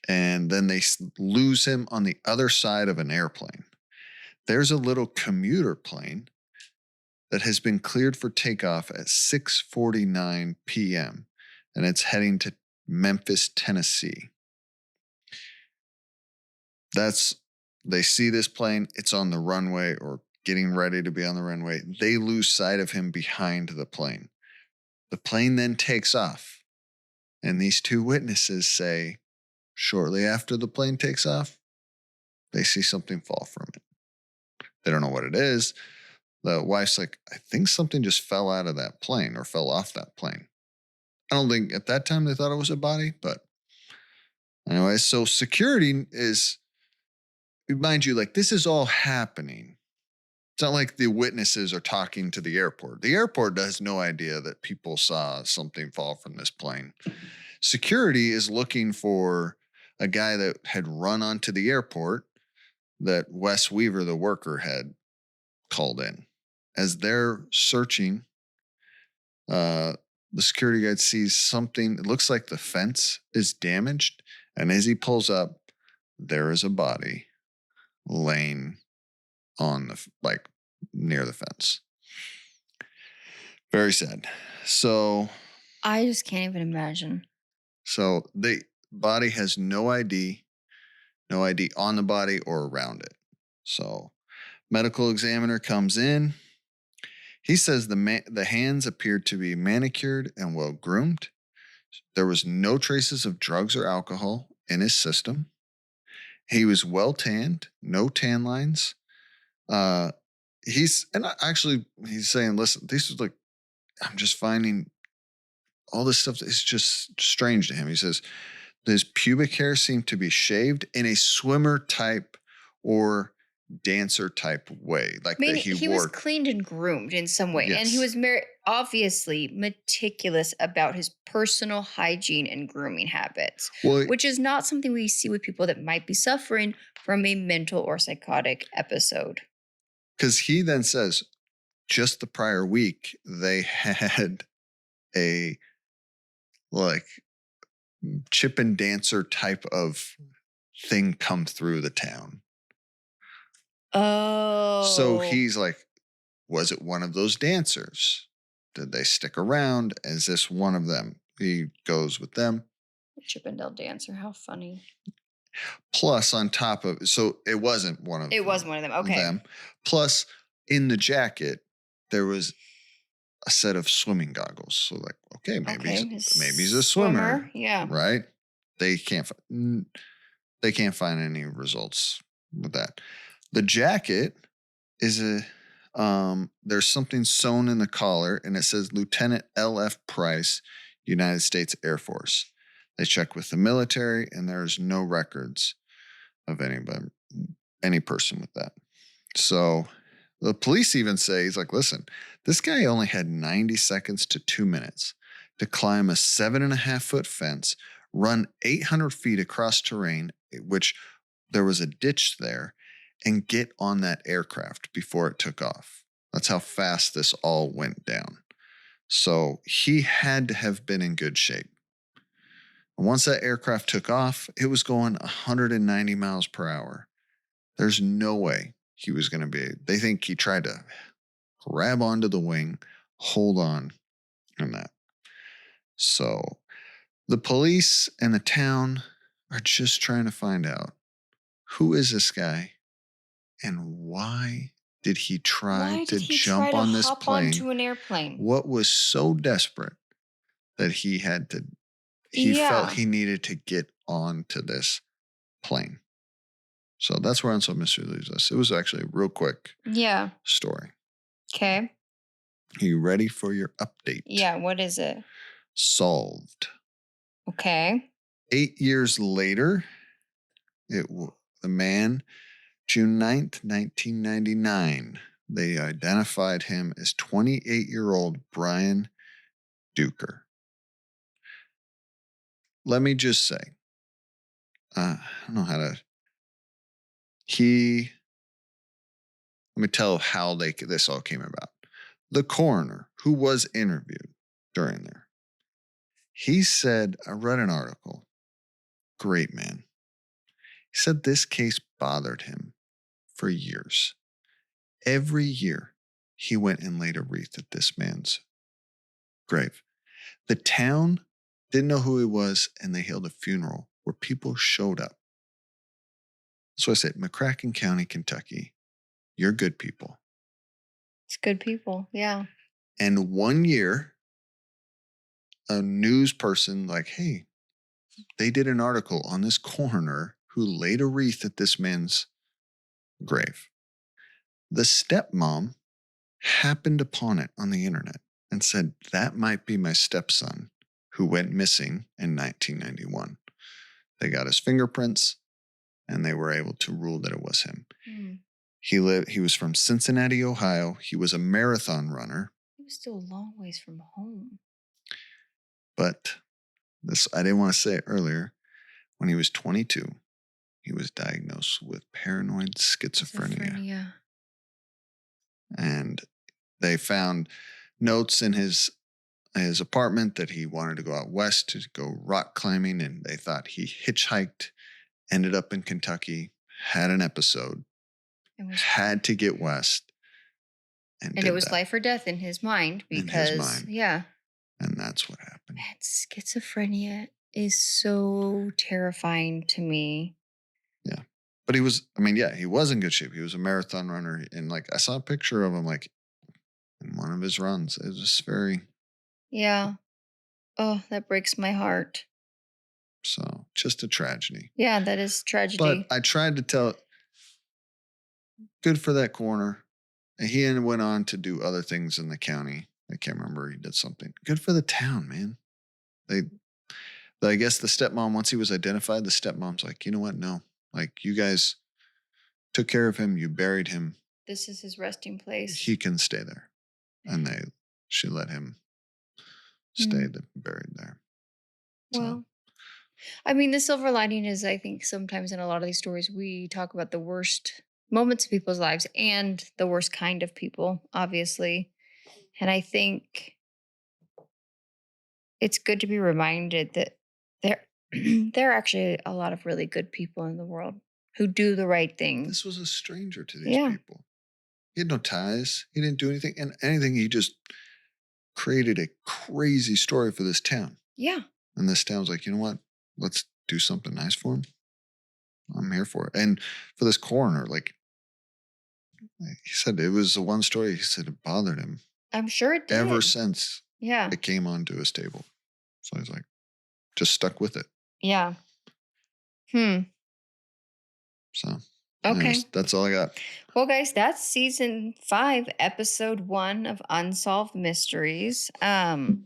and then they lose him on the other side of an airplane. There's a little commuter plane that has been cleared for takeoff at 6:49 p.m. and it's heading to Memphis, Tennessee. They see this plane. It's on the runway or getting ready to be on the runway. They lose sight of him behind the plane. The plane then takes off. And these 2 witnesses say, shortly after the plane takes off, they see something fall from it. They don't know what it is. The wife's like, I think something just fell out of that plane or fell off that plane. I don't think at that time they thought it was a body, but anyway, so security is, mind you, this is all happening. It's not like the witnesses are talking to the airport. The airport has no idea that people saw something fall from this plane. Security is looking for a guy that had run onto the airport that Wes Weaver, the worker, had called in. As they're searching, the security guard sees something. It looks like the fence is damaged. And as he pulls up, there is a body laying on near the fence. Very sad. So I just can't even imagine. So the body has no ID on the body or around it. So medical examiner comes in. He says the hands appeared to be manicured and well groomed. There was no traces of drugs or alcohol in his system. He was well tanned, no tan lines. He's saying, listen, this is I'm just finding all this stuff is just strange to him. He says his pubic hair seemed to be shaved in a swimmer type or dancer type way. He was cleaned and groomed in some way. Yes. And he was obviously meticulous about his personal hygiene and grooming habits, which is not something we see with people that might be suffering from a mental or psychotic episode. Because he then says, just the prior week, they had a chip and dancer type of thing come through the town. Oh. So he's like, was it one of those dancers? Did they stick around? Is this one of them? He goes with them. Chippendale dancer, how funny. Plus on top of, so it wasn't one of them. It was one of them, okay. Plus in the jacket, there was a set of swimming goggles. So okay, maybe he's a swimmer. Yeah. Right? They can't find any results with that. The jacket is there's something sewn in the collar, and it says Lieutenant L.F. Price, United States Air Force. They check with the military, and there's no records of any person with that. So the police even say, he's like, listen, this guy only had 90 seconds to 2 minutes to climb a 7.5-foot fence, run 800 feet across terrain, which there was a ditch there, and get on that aircraft before it took off. That's how fast this all went down. So he had to have been in good shape. And once that aircraft took off, it was going 190 miles per hour. There's no way he was going to be. They think he tried to grab onto the wing, hold on, and that. So the police and the town are just trying to find out, who is this guy and why did he try to jump on this plane? Onto an airplane? What was so desperate that he had to, he felt he needed to get onto this plane? So that's where Unsolved Mystery leaves us. It was actually a real quick story. Okay. Are you ready for your update? Yeah, what is it? Solved. Okay. 8 years later, the man, June 9th, 1999, they identified him as 28-year-old Brian Duker. Let me just say, I don't know how to, let me tell how this all came about. The coroner who was interviewed during there, he said, I read an article, great man. He said this case bothered him for years. Every year, he went and laid a wreath at this man's grave. The town didn't know who he was, and they held a funeral where people showed up. So I said, McCracken County, Kentucky, you're good people. It's good people, yeah. And one year, a news person like, hey, they did an article on this coroner who laid a wreath at this man's grave. The stepmom happened upon it on the internet and said, that might be my stepson who went missing in 1991. They got his fingerprints and they were able to rule that it was him. He was from Cincinnati, Ohio. He was a marathon runner. He was still a long ways from home. But this, I didn't want to say it earlier. When he was 22, he was diagnosed with paranoid schizophrenia. And they found notes in his apartment that he wanted to go out west to go rock climbing, and they thought he hitchhiked, ended up in Kentucky, had an episode, had to get west. And it was life or death in his mind because, And that's what happened. Man, schizophrenia is so terrifying to me. Yeah. But he was in good shape. He was a marathon runner. And I saw a picture of him in one of his runs. It was just very. Yeah. Oh, that breaks my heart. So just a tragedy. Yeah, that is tragedy. But I tried to tell, good for that coroner. And he went on to do other things in the county. I can't remember. He did something. Good for the town, man. I guess the stepmom, once he was identified, the stepmom's like, you know what? No. You guys took care of him. You buried him. This is his resting place. He can stay there. And she let him stay buried there. Well, the silver lining is, I think sometimes in a lot of these stories, we talk about the worst moments of people's lives and the worst kind of people, obviously. And I think it's good to be reminded that there are actually a lot of really good people in the world who do the right thing. This was a stranger to these people. He had no ties. He didn't do anything. And anything, he just created a crazy story for this town. Yeah. And this town's like, you know what? Let's do something nice for him. I'm here for it. And for this coroner, he said it was the one story, he said it bothered him. I'm sure it did. Ever since it came onto his table. So he's like, just stuck with it. Yeah. So Okay. That's all I got. Well, guys, that's season 5, episode 1 of Unsolved Mysteries. And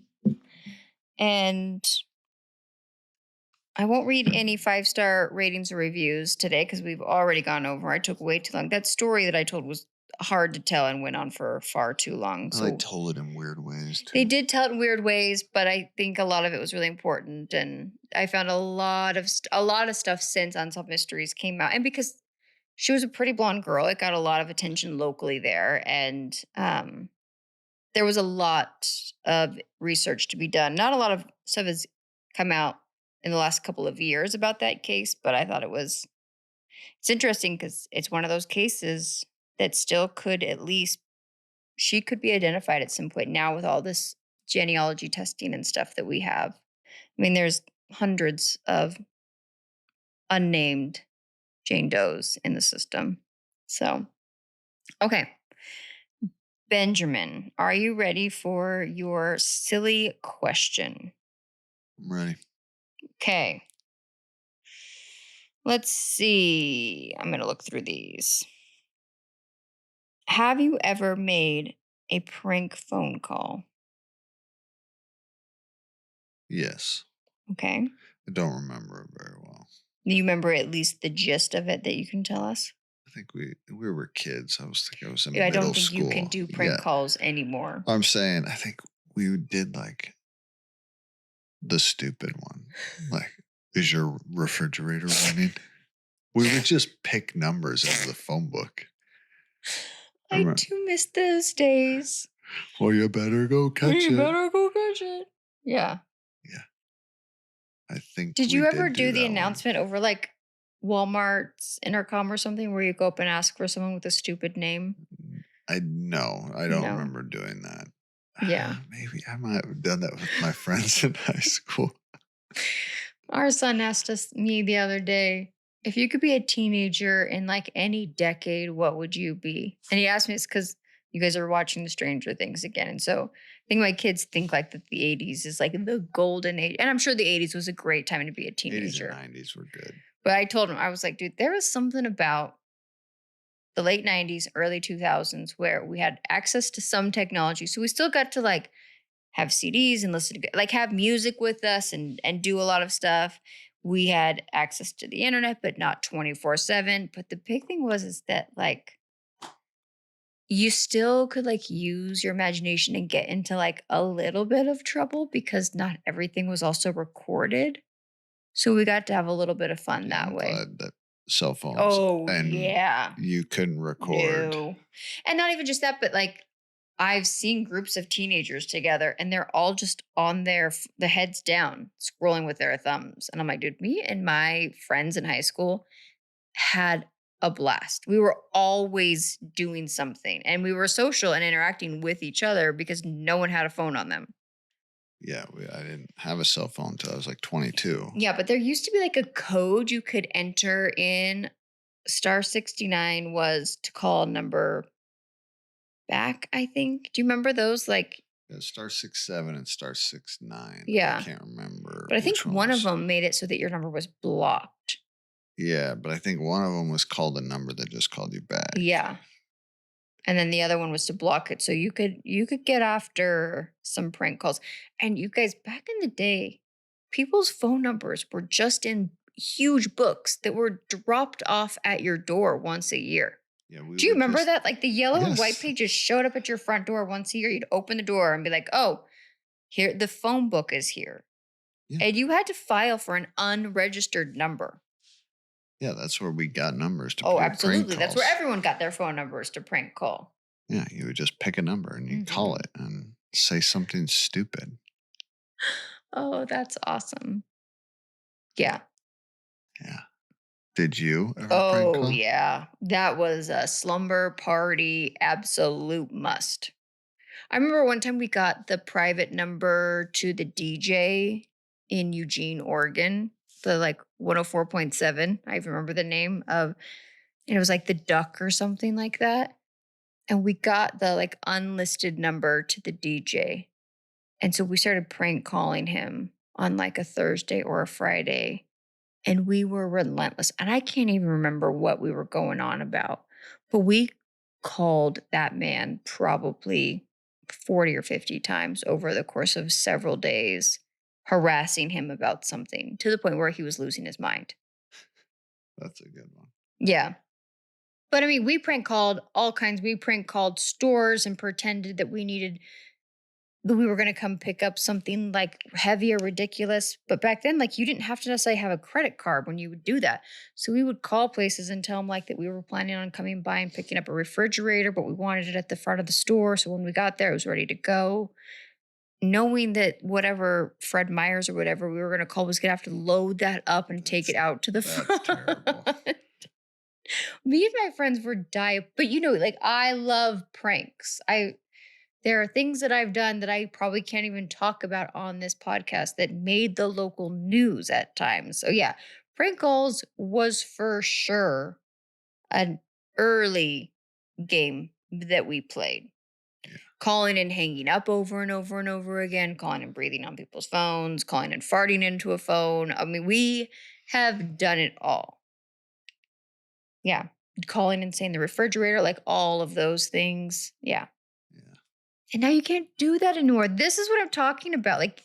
I won't read any 5-star ratings or reviews today because we've already gone over. I took way too long. That story that I told was hard to tell and went on for far too long. So they told it in weird ways too. They did tell it in weird ways, but I think a lot of it was really important. And I found a lot of stuff since Unsolved Mysteries came out, and because she was a pretty blonde girl, it got a lot of attention locally there, and there was a lot of research to be done. Not a lot of stuff has come out in the last couple of years about that case, but I thought it's interesting because it's one of those cases that still could she could be identified at some point now with all this genealogy testing and stuff that we have. I mean, there's hundreds of unnamed Jane Does in the system. So, okay. Benjamin, are you ready for your silly question? I'm ready. Okay. Let's see. I'm going to look through these. Have you ever made a prank phone call? Yes. Okay. I don't remember it very well. Do you remember at least the gist of it that you can tell us? I think we were kids. I was in middle school. I don't think you can do prank calls anymore. I'm saying I think we did like the stupid one. Like, is your refrigerator running? We would just pick numbers out of the phone book. I do miss those days. Well, you better go catch it. You better go catch it. Yeah. Yeah. I think. Did you ever do the announcement over like Walmart's intercom or something where you go up and ask for someone with a stupid name? I don't remember doing that. Yeah. Maybe I might have done that with my friends in high school. Our son asked me the other day, if you could be a teenager in like any decade, what would you be? And he asked me this because you guys are watching the Stranger Things again. And so I think my kids think like that the 80s is like the golden age. And I'm sure the 80s was a great time to be a teenager. 80s and 90s were good. But I told him, I was like, dude, there was something about the late 90s, early 2000s where we had access to some technology. So we still got to like have CDs and listen to, like, have music with us and do a lot of stuff. We had access to the internet, but not 24/7. But the big thing is that like you still could like use your imagination and get into like a little bit of trouble because not everything was also recorded. So we got to have a little bit of fun that way. That cell phones. Oh, and yeah. You couldn't record. No. And not even just that, but like I've seen groups of teenagers together and they're all just on the heads down, scrolling with their thumbs. And I'm like, dude, me and my friends in high school had a blast. We were always doing something and we were social and interacting with each other because no one had a phone on them. Yeah, I didn't have a cell phone until I was like 22. Yeah, but there used to be like a code you could enter in. Star 69 was to call a number back, I think. Do you remember those? Like, yeah, star 67 and star 69. Yeah. I can't remember. But I think one of them made it so that your number was blocked. Yeah, but I think one of them was called a number that just called you back. Yeah. And then the other one was to block it. So you could get after some prank calls. And you guys, back in the day, people's phone numbers were just in huge books that were dropped off at your door once a year. Yeah, do you remember that? Like the yellow and white pages showed up at your front door once a year. You'd open the door and be like, oh, here, the phone book is here. Yeah. And you had to file for an unregistered number. Yeah, that's where we got numbers to absolutely. That's where everyone got their phone numbers to prank call. Yeah, you would just pick a number and you call it and say something stupid. Oh, that's awesome. Yeah. Yeah. Did you ever prank call? Yeah. That was a slumber party absolute must. I remember one time we got the private number to the DJ in Eugene, Oregon, the like 104.7. I even remember the name of, and it was like the Duck or something like that. And we got the like unlisted number to the DJ. And so we started prank calling him on like a Thursday or a Friday. and we were relentless. And I can't even remember what we were going on about, but we called that man probably 40 or 50 times over the course of several days, harassing him about something to the point where he was losing his mind. That's a good one. Yeah. But I mean, we prank called all kinds. We prank called stores and pretended that we were going to come pick up something like heavy or ridiculous. But back then, like, you didn't have to necessarily have a credit card when you would do that. So we would call places and tell them like that we were planning on coming by and picking up a refrigerator, but we wanted it at the front of the store. So when we got there, it was ready to go. Knowing that whatever Fred Meyers or whatever we were going to call was going to have to load that up and take it out to the front. Terrible. Me and my friends were but like, I love pranks. There are things that I've done that I probably can't even talk about on this podcast that made the local news at times. So yeah, prank calls was for sure an early game that we played. Yeah. Calling and hanging up over and over and over again, calling and breathing on people's phones, calling and farting into a phone. I mean, we have done it all. Yeah. Calling and saying the refrigerator, like all of those things. Yeah. And now you can't do that anymore. This is what I'm talking about. Like,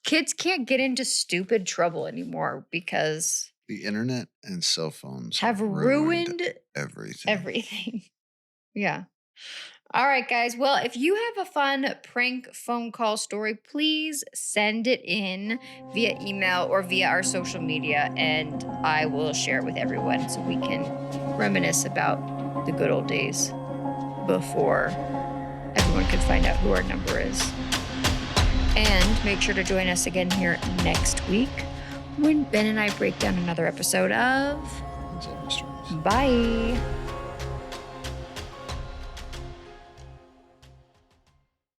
kids can't get into stupid trouble anymore because the internet and cell phones have ruined everything. Everything. Yeah. All right, guys. Well, if you have a fun prank phone call story, please send it in via email or via our social media, and I will share it with everyone so we can reminisce about the good old days before everyone could find out who our number is. And make sure to join us again here next week when Ben and I break down another episode of Unsolved Mysteries. Bye.